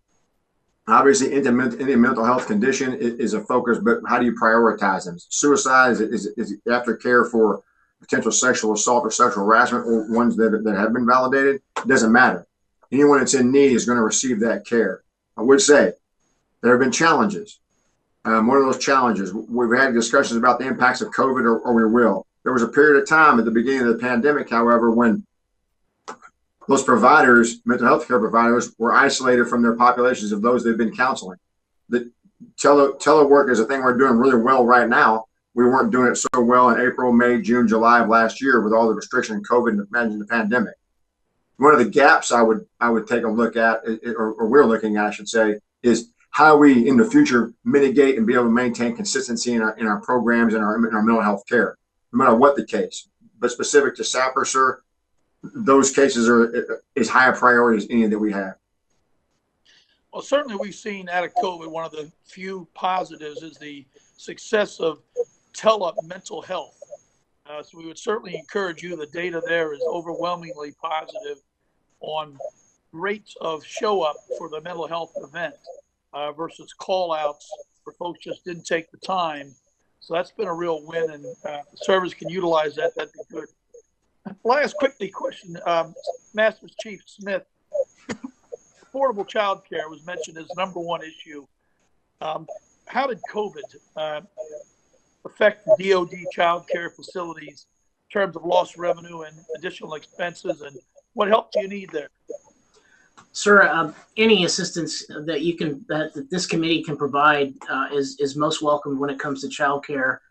Obviously, any mental health condition is a focus, but how do you prioritize them? Suicide is aftercare for potential sexual assault or sexual harassment, or ones that have been validated. It doesn't matter. Anyone that's in need is going to receive that care. I would say there have been challenges. One of those challenges, we've had discussions about the impacts of COVID, or we will. There was a period of time at the beginning of the pandemic, however, when those providers, mental health care providers, were isolated from their populations of those they've been counseling. The telework is a thing we're doing really well right now. We weren't doing it so well in April, May, June, July of last year with all the restriction in COVID and the pandemic. One of the gaps I would take a look at, or we're looking at, I should say, is how we in the future mitigate and be able to maintain consistency in our programs and our mental health care, no matter what the case. But specific to SAPR, sir, those cases are as high a priority as any that we have. Well, certainly we've seen out of COVID, one of the few positives is the success of mental health. So we would certainly encourage you. The data there is overwhelmingly positive on rates of show up for the mental health event versus call outs where folks just didn't take the time. So that's been a real win, and the service can utilize that. That'd be good. Last quickly question, Master Chief Smith, affordable child care was mentioned as #1 issue. How did COVID affect the DoD child care facilities in terms of lost revenue and additional expenses, and what help do you need there? Sir, any assistance that you can that this committee can provide is most welcome when it comes to child care.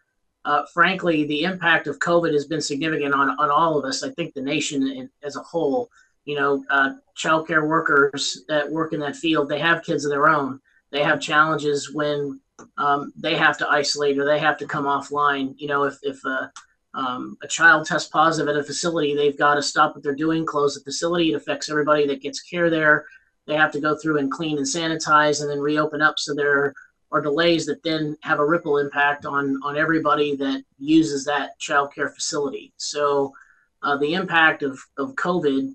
Frankly, the impact of COVID has been significant on all of us. I think the nation as a whole. You know, child care workers that work in that field, they have kids of their own. They have challenges when they have to isolate or they have to come offline. You know, if a child tests positive at a facility, they've got to stop what they're doing, close the facility. It affects everybody that gets care there. They have to go through and clean and sanitize and then reopen up. So there are delays that then have a ripple impact on everybody that uses that child care facility. So the impact of COVID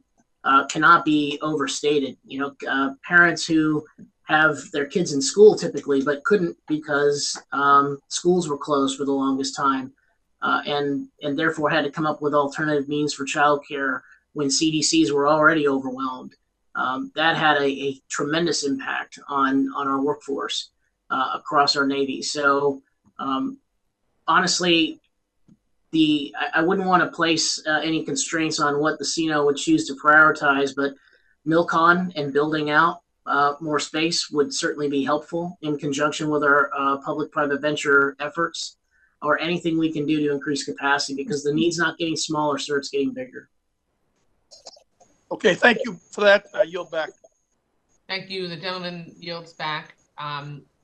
cannot be overstated. You know, parents who have their kids in school typically, but couldn't because schools were closed for the longest time, and therefore had to come up with alternative means for childcare when CDCs were already overwhelmed. That had a tremendous impact on our workforce across our Navy. So honestly, I wouldn't want to place any constraints on what the CNO would choose to prioritize, but MILCON and building out more space would certainly be helpful in conjunction with our public-private venture efforts, or anything we can do to increase capacity, because the need's not getting smaller, sir, it's getting bigger. Okay, thank you for that. I yield back. Thank you. The gentleman yields back.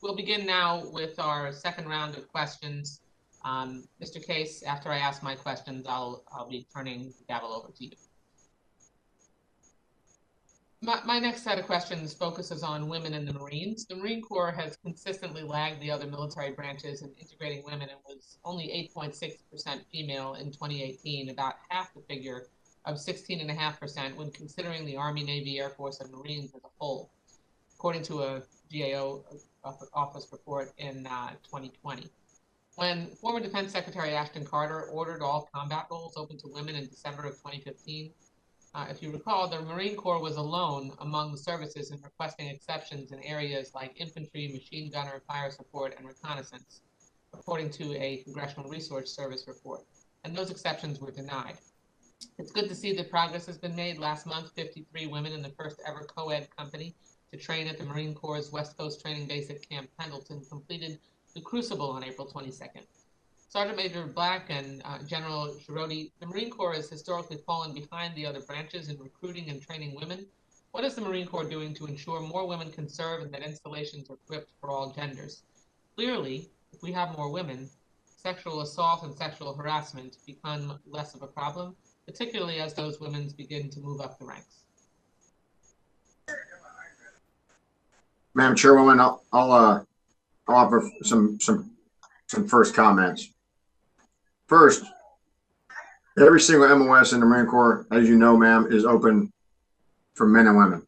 We'll begin now with our second round of questions. Mr. Case, after I ask my questions, I'll be turning the gavel over to you. My next set of questions focuses on women in the Marines. The Marine Corps has consistently lagged the other military branches in integrating women and was only 8.6% female in 2018, about half the figure of 16.5% when considering the Army, Navy, Air Force, and Marines as a whole, according to a GAO office report in 2020. When former Defense Secretary Ashton Carter ordered all combat roles open to women in December of 2015, if you recall, the Marine Corps was alone among the services in requesting exceptions in areas like infantry, machine gunner, fire support, and reconnaissance, according to a Congressional Resource Service report, and those exceptions were denied. It's good to see that progress has been made. Last month, 53 women in the first ever co-ed company to train at the Marine Corps' West Coast Training Base at Camp Pendleton completed the Crucible on April 22nd. Sergeant Major Black and General Girodi, the Marine Corps has historically fallen behind the other branches in recruiting and training women. What is the Marine Corps doing to ensure more women can serve and that installations are equipped for all genders? Clearly, if we have more women, sexual assault and sexual harassment become less of a problem, particularly as those women begin to move up the ranks. Madam Chairwoman, I'll offer some first comments. First, every single MOS in the Marine Corps, as you know, ma'am, is open for men and women.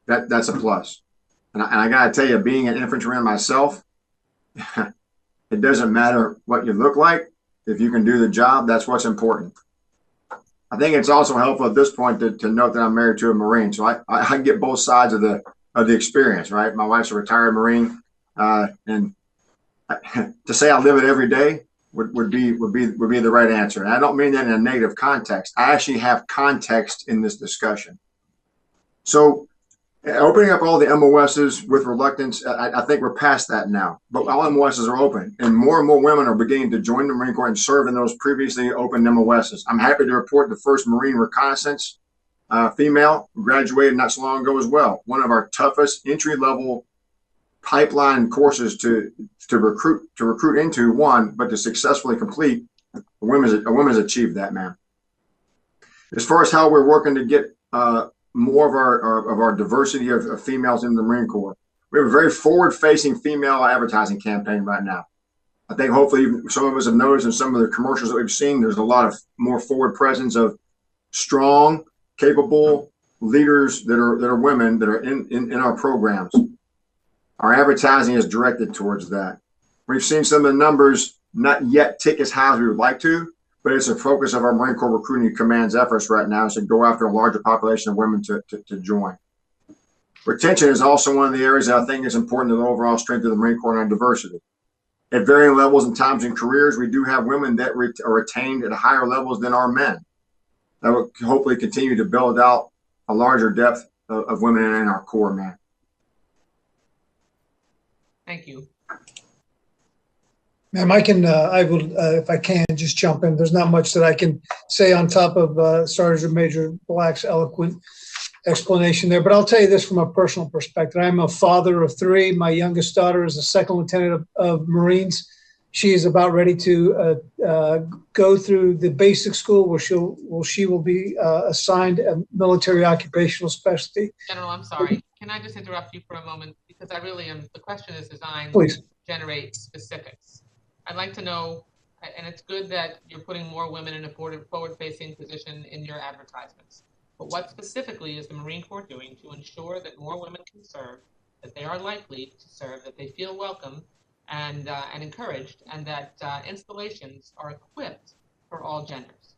That's a plus. And I got to tell you, being an infantryman myself, it doesn't matter what you look like. If you can do the job, that's what's important. I think it's also helpful at this point to note that I'm married to a Marine, so I get both sides of the experience, right? My wife's a retired Marine, and to say I live it every day would be the right answer. And I don't mean that in a negative context. I actually have context in this discussion. So opening up all the MOSs with reluctance, I think we're past that now. But all MOSs are open, and more women are beginning to join the Marine Corps and serve in those previously open MOSs. I'm happy to report the first Marine reconnaissance female graduated not so long ago as well. One of our toughest entry-level pipeline courses to recruit into, one, but to successfully complete. A woman's achieved that, man. As far as how we're working to get more of our diversity of females in the Marine Corps, we have a very forward-facing female advertising campaign right now. I think hopefully some of us have noticed in some of the commercials that we've seen, there's a lot of more forward presence of strong, capable leaders that are women that are in our programs. Our advertising is directed towards that. We've seen some of the numbers not yet tick as high as we would like to, but it's a focus of our Marine Corps Recruiting Command's efforts right now is to go after a larger population of women to join. Retention is also one of the areas that I think is important to the overall strength of the Marine Corps and our diversity. At varying levels and times in careers, we do have women that are retained at higher levels than our men. That will hopefully continue to build out a larger depth of women in our Corps, man. Thank you. Ma'am, I will, if I can, just jump in. There's not much that I can say on top of Sergeant Major Black's eloquent explanation there, but I'll tell you this from a personal perspective. I'm a father of 3. My youngest daughter is a second lieutenant of Marines. She is about ready to go through the basic school where she will be assigned a military occupational specialty. General, I'm sorry. Can I just interrupt you for a moment? Because I really am, the question is designed Please. to generate specifics. I'd like to know, and it's good that you're putting more women in a forward-facing position in your advertisements, but what specifically is the Marine Corps doing to ensure that more women can serve, that they are likely to serve, that they feel welcome and encouraged, and that installations are equipped for all genders?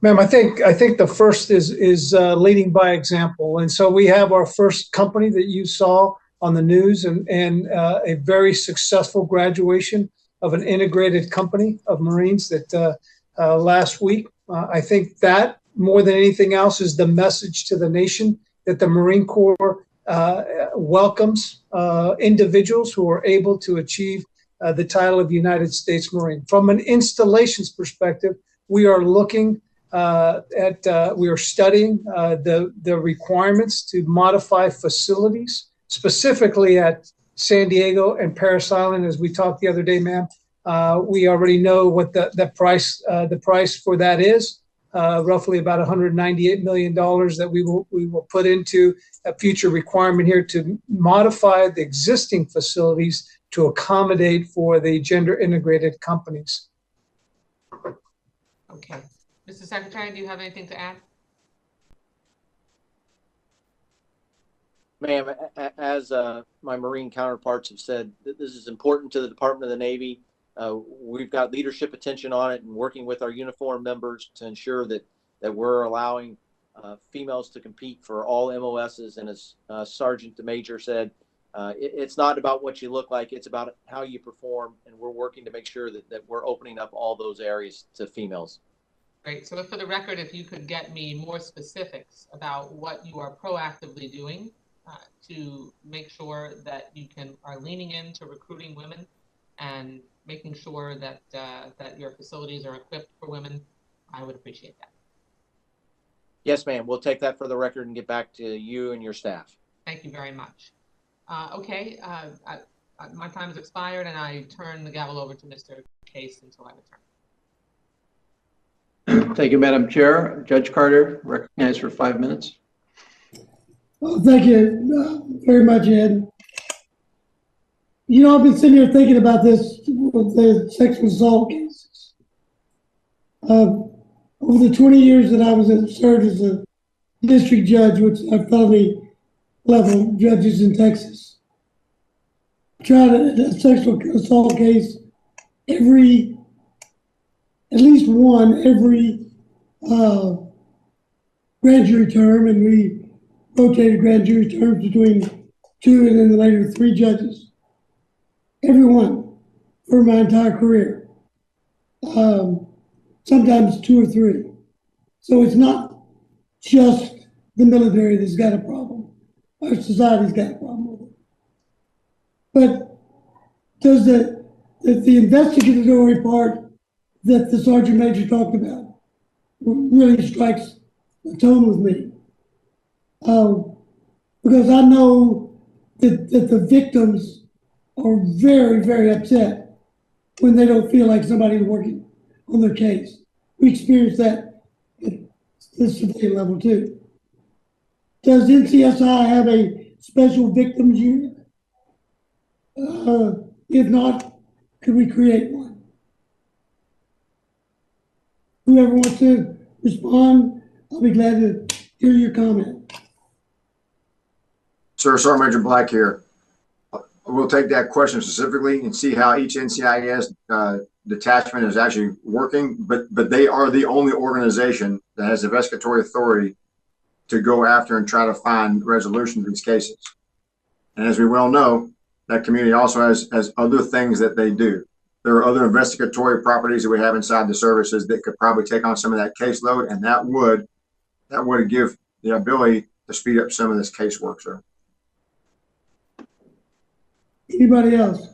Ma'am, I think the first is leading by example. And so we have our first company that you saw on the news and a very successful graduation of an integrated company of Marines that last week. I think that more than anything else is the message to the nation that the Marine Corps welcomes individuals who are able to achieve the title of United States Marine. From an installations perspective, we are looking we are studying the requirements to modify facilities, specifically at San Diego and Parris Island, as we talked the other day, ma'am. We already know what the price for that is, roughly about $198 million that we will put into a future requirement here to modify the existing facilities to accommodate for the gender integrated companies. Okay. Mr. Secretary, do you have anything to add? Ma'am, as my Marine counterparts have said, this is important to the Department of the Navy. We've got leadership attention on it and working with our uniform members to ensure that we're allowing females to compete for all MOSs. And as Sergeant to Major said, it's not about what you look like, it's about how you perform. And we're working to make sure that we're opening up all those areas to females. Great. So for the record, if you could get me more specifics about what you are proactively doing to make sure that you are leaning into recruiting women and making sure that that your facilities are equipped for women, I would appreciate that. Yes, ma'am. We'll take that for the record and get back to you and your staff. Thank you very much. Okay, my time has expired, and I turn the gavel over to Mr. Case until I return. Thank you, Madam Chair. Judge Carter, recognized for 5 minutes. Well, thank you very much, Ed. You know, I've been sitting here thinking about this with the sexual assault cases. Over the 20 years that I served as a district judge, which are felony level judges in Texas, I tried a sexual assault case at least one every grand jury term, and we rotated grand jury terms between 2 and then later 3 judges. Every one for my entire career. Sometimes 2 or 3. So it's not just the military that's got a problem. Our society's got a problem with it. But does the investigatory part that the Sergeant Major talked about really strikes a tone with me? Because I know that the victims are very, very upset when they don't feel like somebody's working on their case. We experience that at the civilian level too. Does NCSI have a special victims unit? If not, could we create one? Whoever wants to respond, I'll be glad to hear your comment. Sir, Sergeant Major Black here. We'll take that question specifically and see how each NCIS detachment is actually working, but they are the only organization that has investigatory authority to go after and try to find resolution to these cases. And as we well know, that community also has other things that they do. There are other investigatory properties that we have inside the services that could probably take on some of that caseload, and that would give the ability to speed up some of this casework, sir. Anybody else?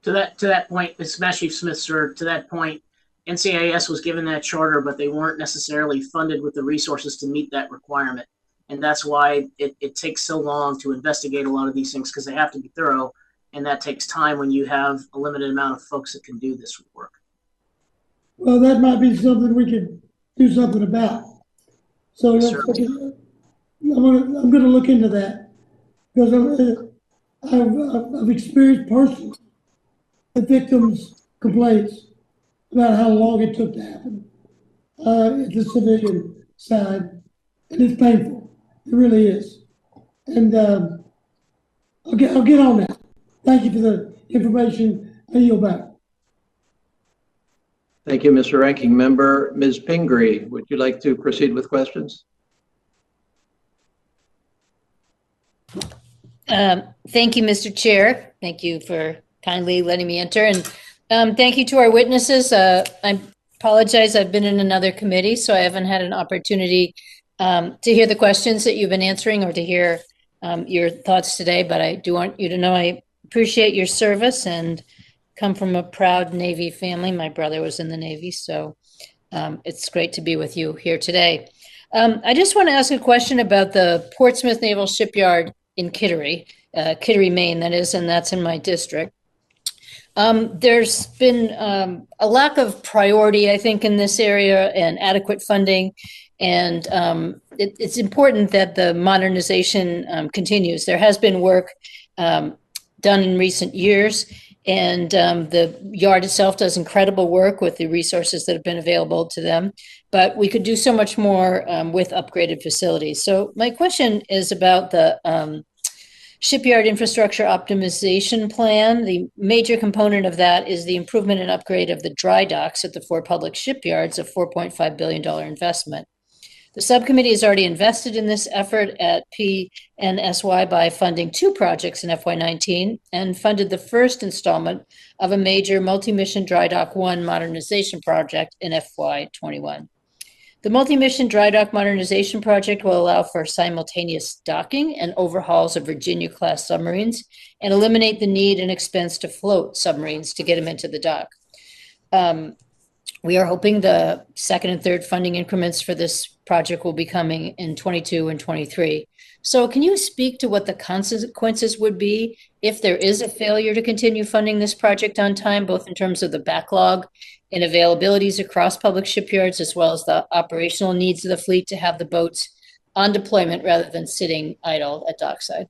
To that point, Ms. Master Chief Smith, sir, to that point, NCIS was given that charter, but they weren't necessarily funded with the resources to meet that requirement. And that's why it takes so long to investigate a lot of these things, because they have to be thorough, and that takes time when you have a limited amount of folks that can do this work. Well, that might be something we could do something about. So Yes, I'm gonna look into that, because I've experienced personally the victims' complaints about how long it took to happen at the civilian side, and it's painful. It really is. And I'll get on that. Thank you for the information. I yield back. Thank you, Mr. Ranking Member. Ms. Pingree, would you like to proceed with questions? Thank you, Mr. Chair. Thank you for kindly letting me enter. And thank you to our witnesses. I apologize, I've been in another committee, so I haven't had an opportunity to hear the questions that you've been answering or to hear your thoughts today, but I do want you to know I appreciate your service and come from a proud Navy family. My brother was in the Navy, so it's great to be with you here today. I just want to ask a question about the Portsmouth Naval Shipyard in Kittery, Maine, that is, and that's in my district. There's been a lack of priority, I think, in this area and adequate funding. And it's important that the modernization continues. There has been work done in recent years, and the yard itself does incredible work with the resources that have been available to them. But we could do so much more with upgraded facilities. So my question is about the Shipyard Infrastructure Optimization Plan. The major component of that is the improvement and upgrade of the dry docks at the 4 public shipyards, a $4.5 billion investment. The subcommittee has already invested in this effort at PNSY by funding 2 projects in FY19 and funded the first installment of a major multi-mission Dry Dock 1 modernization project in FY21. The multi-mission dry dock modernization project will allow for simultaneous docking and overhauls of Virginia-class submarines and eliminate the need and expense to float submarines to get them into the dock. We are hoping the second and third funding increments for this project will be coming in 22 and 23. So can you speak to what the consequences would be if there is a failure to continue funding this project on time, both in terms of the backlog and availabilities across public shipyards, as well as the operational needs of the fleet to have the boats on deployment rather than sitting idle at dockside?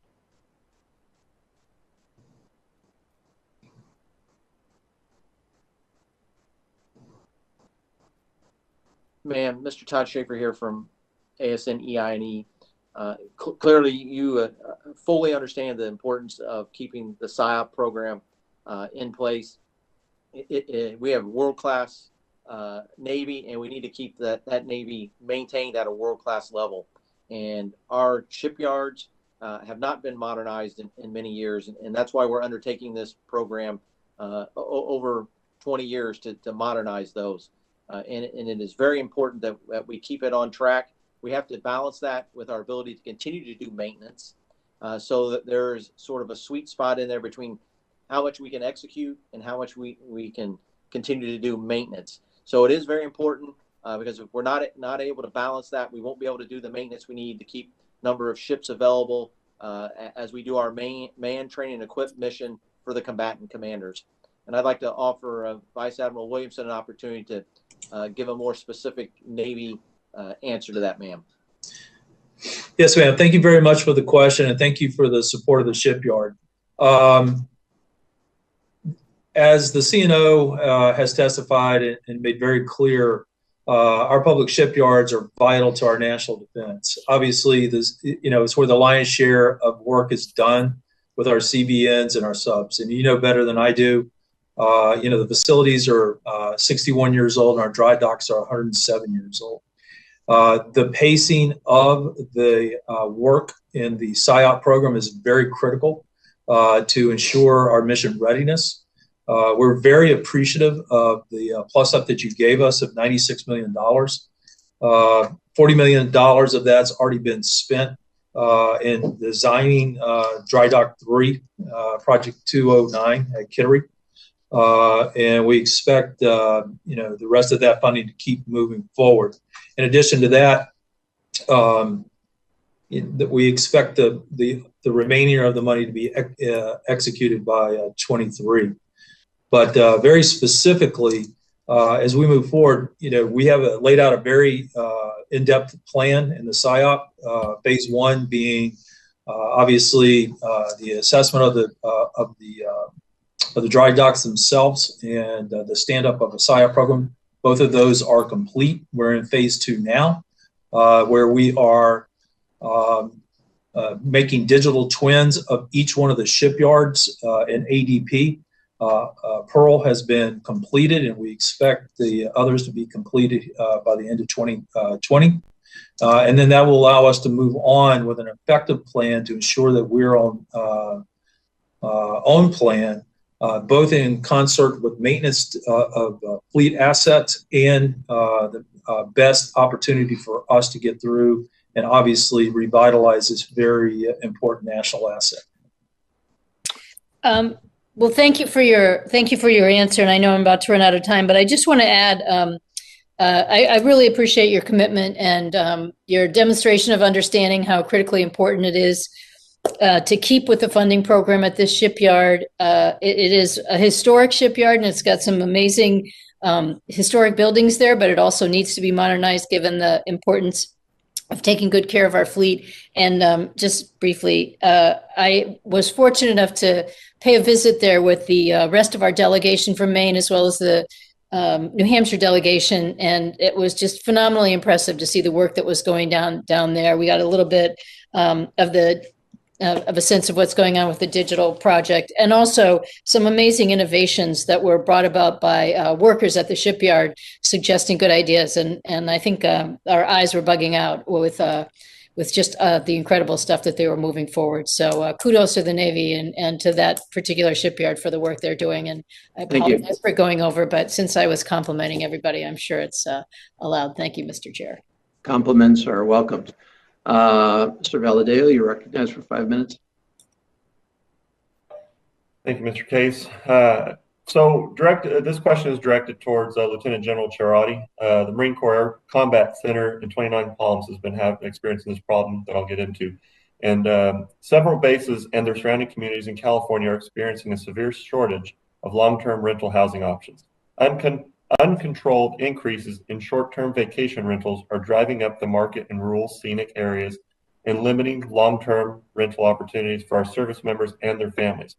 Ma'am, Mr. Todd Schaefer here from ASN EI&E. Clearly, you fully understand the importance of keeping the SIOP program in place. We have world-class Navy, and we need to keep that Navy maintained at a world-class level. And our shipyards have not been modernized in many years, and that's why we're undertaking this program over 20 years to modernize those. And it is very important that we keep it on track. We have to balance that with our ability to continue to do maintenance so that there's sort of a sweet spot in there between how much we can execute and how much we can continue to do maintenance. So it is very important because if we're not able to balance that, we won't be able to do the maintenance we need to keep number of ships available as we do our man training and equip mission for the combatant commanders. And I'd like to offer Vice Admiral Williamson an opportunity to give a more specific Navy answer to that, ma'am. Yes, ma'am. Thank you very much for the question, and thank you for the support of the shipyard. As the CNO has testified and made very clear, our public shipyards are vital to our national defense. Obviously, it's where the lion's share of work is done with our CBNs and our subs. And you know better than I do, the facilities are 61 years old and our dry docks are 107 years old. The pacing of the work in the SIOP program is very critical. to ensure our mission readiness. We're very appreciative of the plus up that you gave us of $96 million. $40 million of that's already been spent in designing Dry Dock 3, Project 209 at Kittery. And we expect, the rest of that funding to keep moving forward. In addition to that, we expect the remainder of the money to be executed by 23. But very specifically, as we move forward, we have laid out a very in-depth plan in the SIOP. Phase 1 being obviously the assessment of the dry docks themselves and the stand-up of a SIOP program. Both of those are complete. We're in phase 2 now, where we are making digital twins of each one of the shipyards in ADP. Pearl has been completed, and we expect the others to be completed by the end of 2020. And then that will allow us to move on with an effective plan to ensure that we're on plan, both in concert with maintenance of fleet assets and the best opportunity for us to get through and obviously revitalize this very important national asset. Well, thank you for your answer, and I know I'm about to run out of time, but I just want to add, I really appreciate your commitment and your demonstration of understanding how critically important it is to keep with the funding program at this shipyard. It is a historic shipyard, and it's got some amazing historic buildings there, but it also needs to be modernized given the importance of taking good care of our fleet. And just briefly, I was fortunate enough to pay a visit there with the rest of our delegation from Maine, as well as the New Hampshire delegation, and it was just phenomenally impressive to see the work that was going down there. We got a little bit of a sense of what's going on with the digital project, and also some amazing innovations that were brought about by workers at the shipyard suggesting good ideas. And I think our eyes were bugging out with just the incredible stuff that they were moving forward. So kudos to the Navy and to that particular shipyard for the work they're doing. And I apologize for going over, but since I was complimenting everybody, I'm sure it's allowed. Thank you, Mr. Chair. Compliments are welcomed. Mr. Valadeo, you're recognized for 5 minutes. Thank you, Mr. Case. So this question is directed towards Lieutenant General Charati. The Marine Corps Air Combat Center in 29 Palms has been experiencing this problem that I'll get into. And several bases and their surrounding communities in California are experiencing a severe shortage of long-term rental housing options. Uncontrolled increases in short-term vacation rentals are driving up the market in rural scenic areas and limiting long-term rental opportunities for our service members and their families.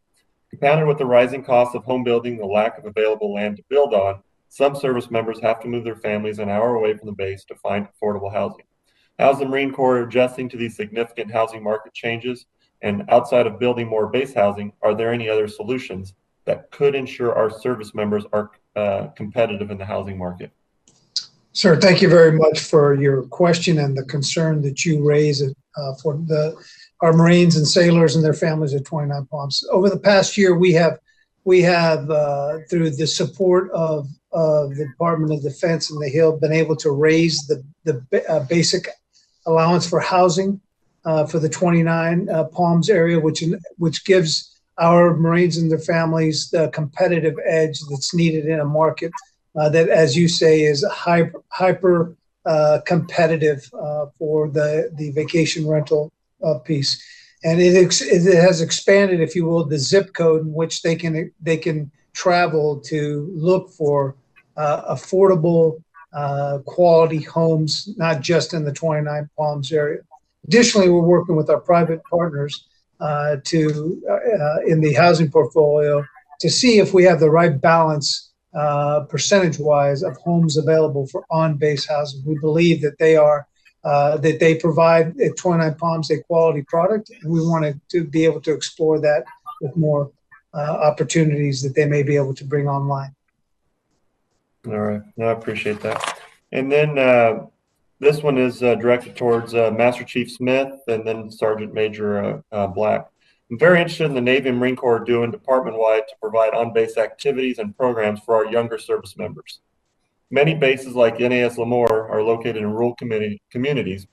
Compounded with the rising cost of home building, the lack of available land to build on, some service members have to move their families an hour away from the base to find affordable housing. How is the Marine Corps adjusting to these significant housing market changes? And outside of building more base housing, are there any other solutions that could ensure our service members are competitive in the housing market? Sir, thank you very much for your question and the concern that you raise for our Marines and sailors and their families at 29 Palms. Over the past year, we have through the support of the Department of Defense and the Hill, been able to raise the basic allowance for housing for the 29 Palms area, which gives our Marines and their families the competitive edge that's needed in a market that, as you say, is hyper competitive for the vacation rental piece. And it has expanded, if you will, the zip code in which they can travel to look for affordable quality homes, not just in the 29 Palms area. Additionally, we're working with our private partners in the housing portfolio to see if we have the right balance percentage-wise of homes available for on-base housing. We believe that they provide at 29 Palms a quality product, and we want to be able to explore that with more opportunities that they may be able to bring online. All right, I appreciate that. And then this one is directed towards Master Chief Smith and then Sergeant Major Black. I'm very interested in the Navy and Marine Corps doing department-wide to provide on-base activities and programs for our younger service members. Many bases like NAS Lemoore are located in rural communities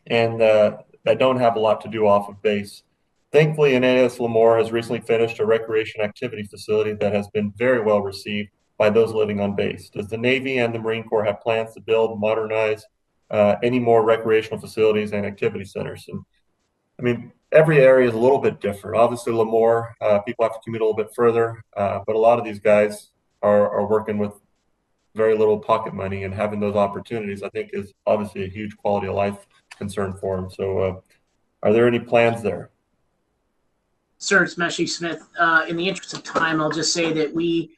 and that don't have a lot to do off of base. Thankfully, NAS Lemoore has recently finished a recreation activity facility that has been very well received by those living on base. Does the Navy and the Marine Corps have plans to build and modernize any more recreational facilities and activity centers? And I mean, every area is a little bit different. Obviously, Lemoore, people have to commute a little bit further, but a lot of these guys are working with very little pocket money, and having those opportunities, I think, is obviously a huge quality of life concern for them. So, are there any plans there? Sir, it's Meshy Smith. In the interest of time, I'll just say that we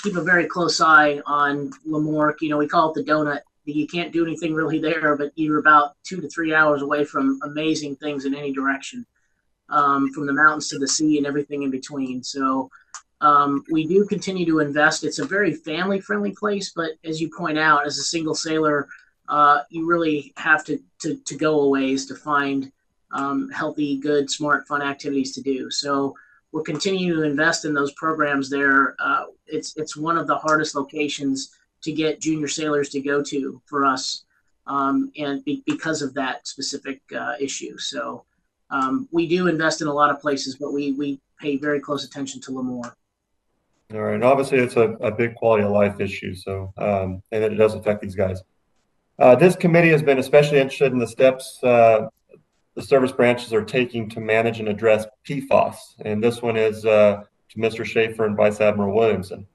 keep a very close eye on Lemoore. You know, we call it the donut. You can't do anything really there, but you're about 2 to 3 hours away from amazing things in any direction, from the mountains to the sea and everything in between. So we do continue to invest. It's a very family-friendly place, but as you point out, as a single sailor, you really have to go a ways to find healthy, good, smart, fun activities to do. So we're continuing to invest in those programs there. It's one of the hardest locations to get junior sailors to go to for us, and because of that specific issue. So we do invest in a lot of places, but we pay very close attention to Lemoore. All right. And obviously, it's a big quality of life issue. So, and it does affect these guys. This committee has been especially interested in the steps the service branches are taking to manage and address PFAS. And this one is to Mr. Schaefer and Vice Admiral Williamson.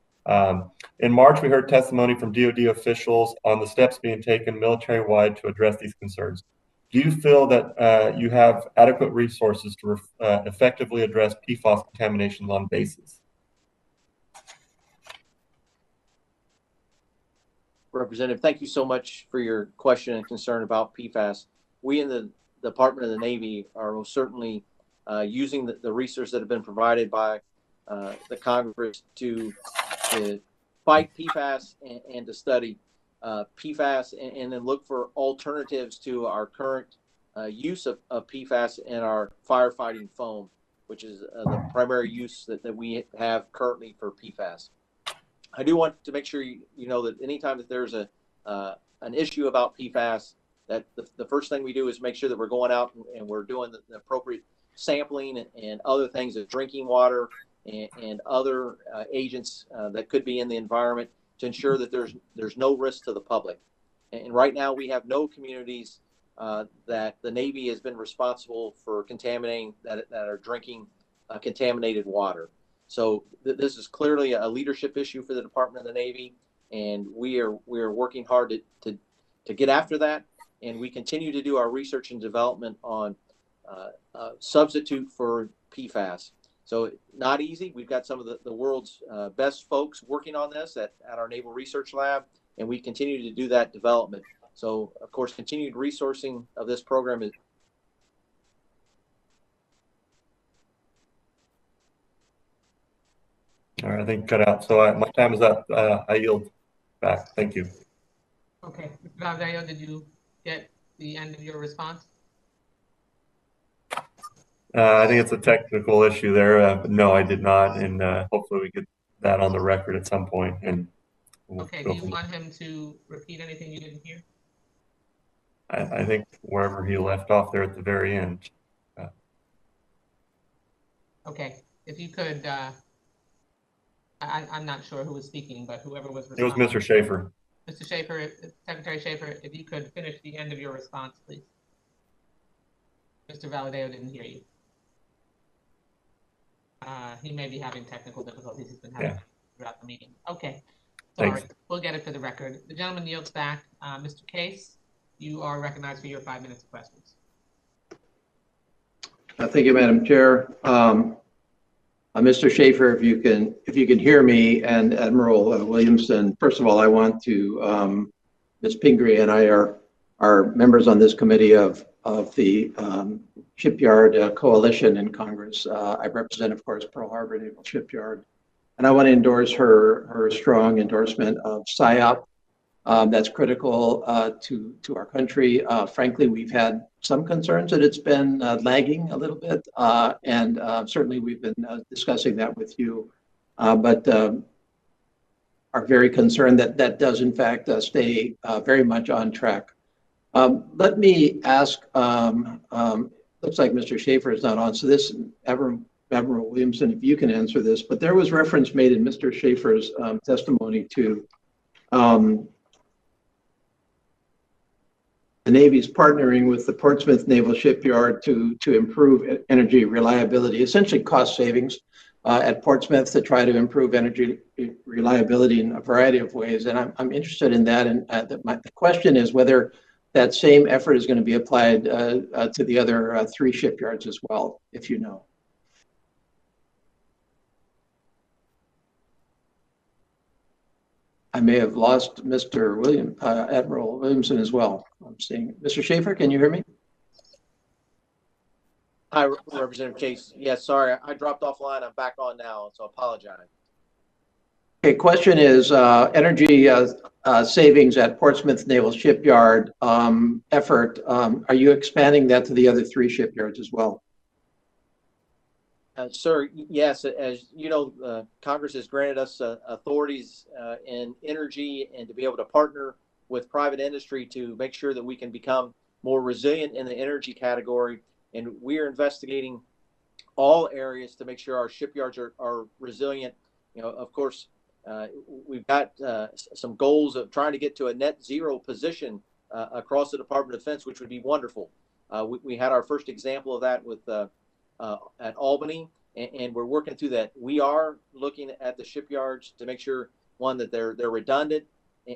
In March, we heard testimony from DoD officials on the steps being taken military-wide to address these concerns. Do you feel that you have adequate resources to effectively address PFAS contaminations on bases? Representative, thank you so much for your question and concern about PFAS. We in the Department of the Navy are most certainly using the resources that have been provided by the Congress to fight PFAS and to study PFAS and then look for alternatives to our current use of PFAS in our firefighting foam, which is the primary use that we have currently for PFAS. I do want to make sure you know that anytime that there's an issue about PFAS, that the first thing we do is make sure that we're going out and we're doing the appropriate sampling and other things of drinking water and other agents that could be in the environment to ensure that there's no risk to the public. And right now we have no communities that the Navy has been responsible for contaminating that are drinking contaminated water. So this is clearly a leadership issue for the Department of the Navy, and we are working hard to get after that. And we continue to do our research and development on substitute for PFAS. So not easy. We've got some of the world's best folks working on this at our Naval Research Lab, and we continue to do that development. So, of course, continued resourcing of this program is. All right, I think cut out. So my time is up. I yield back. Thank you. Okay, Mr. Valdeo, did you get the end of your response? I think it's a technical issue there. But no, I did not, and hopefully we get that on the record at some point. And we'll okay, do you want him to repeat anything you didn't hear? I think wherever he left off there at the very end. Okay, if you could, I'm not sure who was speaking, but whoever was responding. It was Mr. Schaefer. Mr. Schaefer, Secretary Schaefer, if you could finish the end of your response, please. Mr. Valadeo didn't hear you. He may be having technical difficulties he's been having throughout the meeting. Okay, sorry. Thanks. We'll get it for the record. The gentleman yields back. Mr. Case, you are recognized for your 5 minutes of questions. Thank you, Madam Chair. Mr. Schaefer, if you can hear me, and Admiral Williamson, first of all, I want to, Ms. Pingree and I are members on this committee of the Shipyard Coalition in Congress. I represent, of course, Pearl Harbor Naval Shipyard, and I want to endorse her strong endorsement of SIOP That's critical to our country. Frankly, we've had some concerns that it's been lagging a little bit, and certainly we've been discussing that with you, but are very concerned that that does in fact stay very much on track. Let me ask, looks like Mr. Schaefer is not on, so this, Admiral Williamson, if you can answer this, but there was reference made in Mr. Schaefer's testimony to the Navy's partnering with the Portsmouth Naval Shipyard to improve energy reliability, essentially cost savings at Portsmouth to try to improve energy reliability in a variety of ways. And I'm interested in that. And the question is whether that same effort is going to be applied to the other 3 shipyards as well, if you know. I may have lost Mr. Admiral Williamson as well. I'm seeing Mr. Schaefer. Can you hear me? Hi, Representative Case. Yes, sorry, I dropped offline. I'm back on now, so I apologize. Okay, question is energy savings at Portsmouth Naval Shipyard effort. Are you expanding that to the other 3 shipyards as well? Sir, yes, as you know, Congress has granted us authorities in energy and to be able to partner with private industry to make sure that we can become more resilient in the energy category. And we are investigating all areas to make sure our shipyards are resilient. You know, of course, we've got some goals of trying to get to a net zero position across the Department of Defense, which would be wonderful. We had our first example of that with at Albany, and we're working through that. We are looking at the shipyards to make sure, one, that they're redundant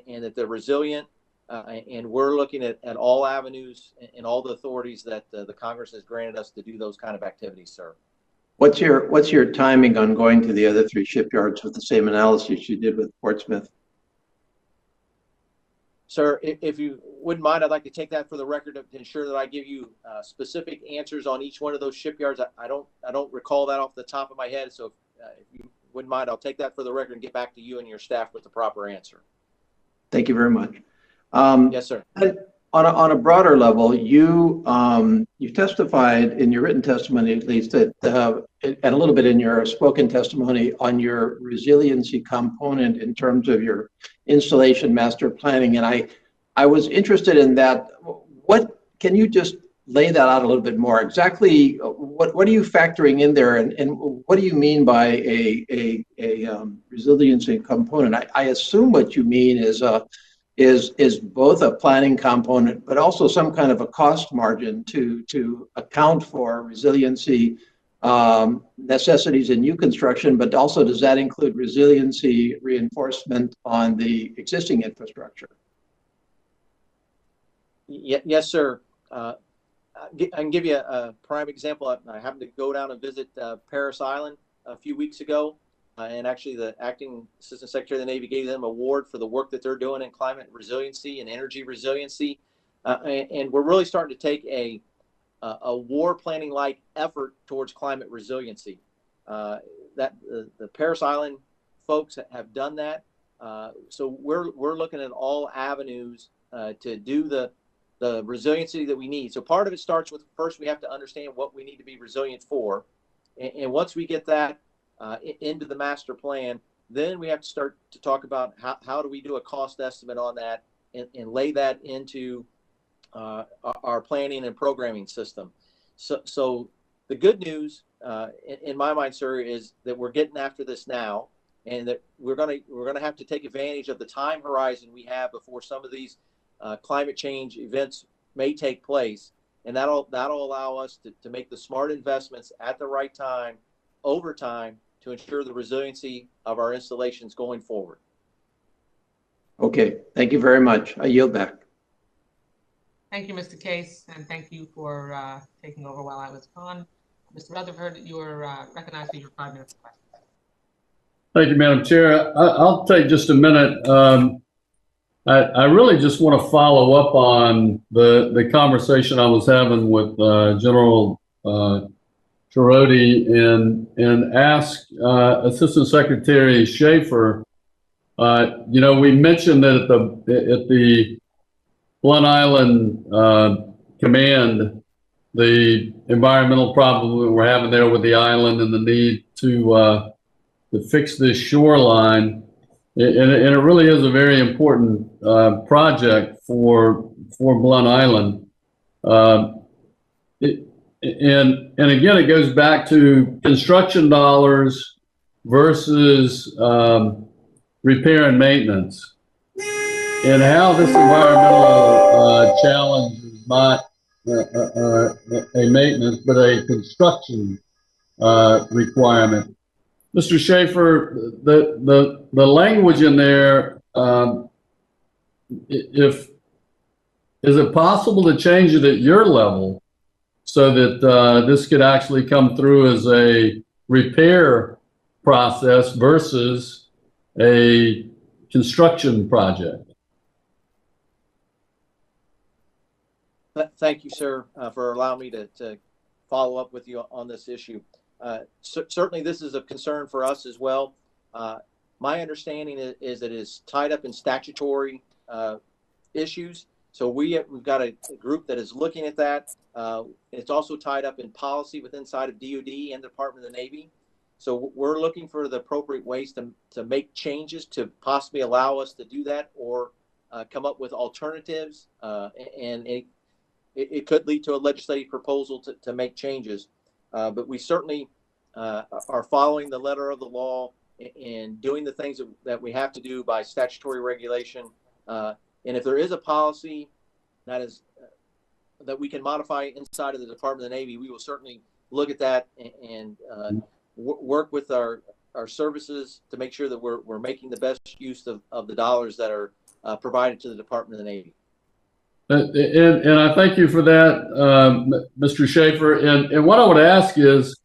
and that they're resilient, and we're looking at all avenues and all the authorities that the Congress has granted us to do those kind of activities, sir. What's your timing on going to the other 3 shipyards with the same analysis you did with Portsmouth? Sir, if you wouldn't mind, I'd like to take that for the record to ensure that I give you specific answers on each one of those shipyards. I don't recall that off the top of my head. So if you wouldn't mind, I'll take that for the record and get back to you and your staff with the proper answer. Thank you very much. Yes, sir. On a broader level, you testified in your written testimony, at least, that and a little bit in your spoken testimony on your resiliency component in terms of your installation master planning. And I was interested in that. What can you just lay that out a little bit more? Exactly what are you factoring in there, and what do you mean by a resiliency component? I assume what you mean is both a planning component, but also some kind of a cost margin to account for resiliency necessities in new construction, but also does that include resiliency reinforcement on the existing infrastructure? Yes, sir. I can give you a prime example. I happened to go down and visit Parris Island a few weeks ago. And actually, the acting assistant secretary of the Navy gave them an award for the work that they're doing in climate resiliency and energy resiliency. And we're really starting to take a war planning like effort towards climate resiliency. That the Parris Island folks have done that. So we're looking at all avenues to do the resiliency that we need. So part of it starts with, first we have to understand what we need to be resilient for, and once we get that into the master plan, then we have to start to talk about how do we do a cost estimate on that and lay that into our planning and programming system. So the good news in my mind, sir, is that we're getting after this now, and that we're gonna have to take advantage of the time horizon we have before some of these climate change events may take place, and that'll allow us to make the smart investments at the right time over time to ensure the resiliency of our installations going forward. Okay, thank you very much. I yield back. Thank you, Mr. Case, and thank you for taking over while I was gone. Mr. Rutherford, you are recognized for your 5 minutes of questions. Thank you, Madam Chair. I'll take just a minute. I really just want to follow up on the conversation I was having with General Chiroti and ask Assistant Secretary Schaefer You know, we mentioned that at the Blunt Island Command, the environmental problem that we're having there with the island and the need to fix this shoreline. And it really is a very important project for Blunt Island. And again, it goes back to construction dollars versus repair and maintenance, and how this environmental challenge is not a maintenance, but a construction requirement. Mr. Schaefer, the language in there, is it possible to change it at your level so that this could actually come through as a repair process versus a construction project? Thank you, sir, for allowing me to follow up with you on this issue. Certainly, this is a concern for us as well. My understanding is that it is tied up in statutory issues. So we've got a group that is looking at that. It's also tied up in policy within inside of DoD and the Department of the Navy. So we're looking for the appropriate ways to make changes to possibly allow us to do that, or come up with alternatives. And it could lead to a legislative proposal to make changes. But we certainly are following the letter of the law and doing the things that we have to do by statutory regulation. And if there is a policy that we can modify inside of the Department of the Navy, we will certainly look at that and work with our services to make sure that we're making the best use of the dollars that are provided to the Department of the Navy. And I thank you for that, Mr. Schaefer. And what I would ask is,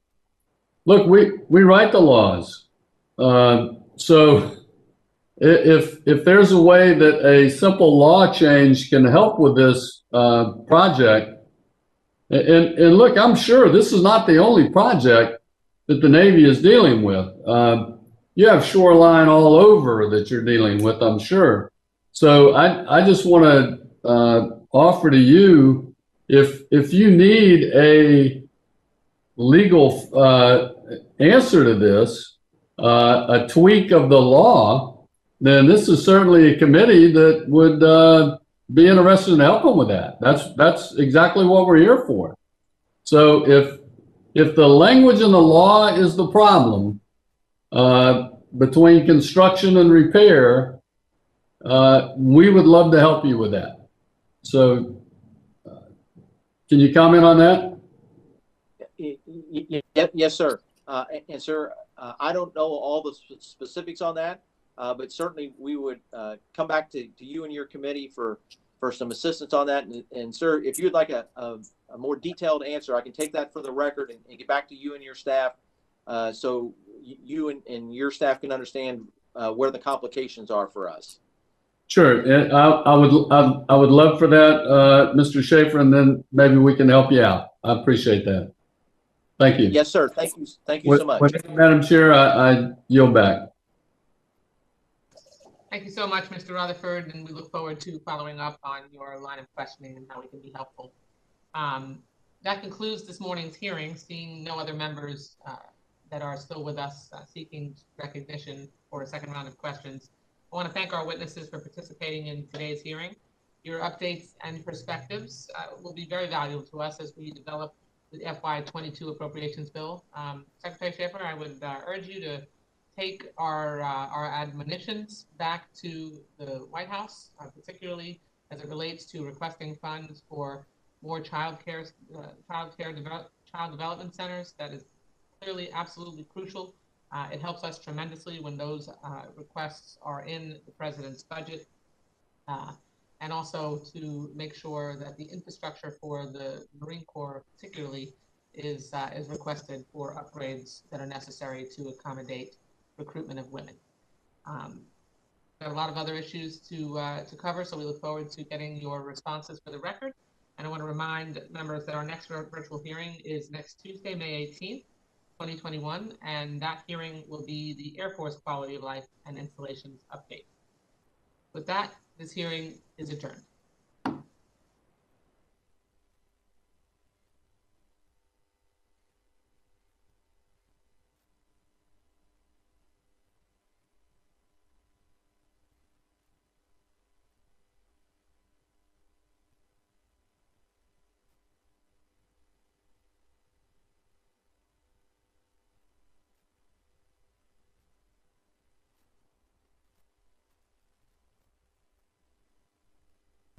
look, we write the laws. So if there's a way that a simple law change can help with this project, and look, I'm sure this is not the only project that the Navy is dealing with. You have shoreline all over that you're dealing with, I'm sure. So I just want to offer to you, if you need a legal answer to this, a tweak of the law, then this is certainly a committee that would be interested in helping with that. That's exactly what we're here for. So if the language in the law is the problem between construction and repair, we would love to help you with that. So can you comment on that? Yes, sir. And sir, I don't know all the specifics on that, but certainly we would come back to you and your committee for some assistance on that. And sir, if you'd like a more detailed answer, I can take that for the record and get back to you and your staff, so you and your staff can understand where the complications are for us. Sure, and I would love for that, Mr. Schaefer, and then maybe we can help you out. I appreciate that. Thank you. Yes, sir. Thank you so much. Madam Chair, I yield back. Thank you so much, Mr. Rutherford, and we look forward to following up on your line of questioning and how we can be helpful. That concludes this morning's hearing. Seeing no other members that are still with us seeking recognition for a second round of questions, I want to thank our witnesses for participating in today's hearing. Your updates and perspectives will be very valuable to us as we develop the FY22 Appropriations Bill. Secretary Schaefer, I would urge you to take our admonitions back to the White House, particularly as it relates to requesting funds for more child development centers. That is clearly absolutely crucial. It helps us tremendously when those requests are in the president's budget, and also to make sure that the infrastructure for the Marine Corps particularly is requested for upgrades that are necessary to accommodate recruitment of women. There are a lot of other issues to cover, so we look forward to getting your responses for the record. And I want to remind members that our next virtual hearing is next Tuesday, May 18th 2021, and that hearing will be the Air Force Quality of Life and Installations Update. With that, this hearing is adjourned.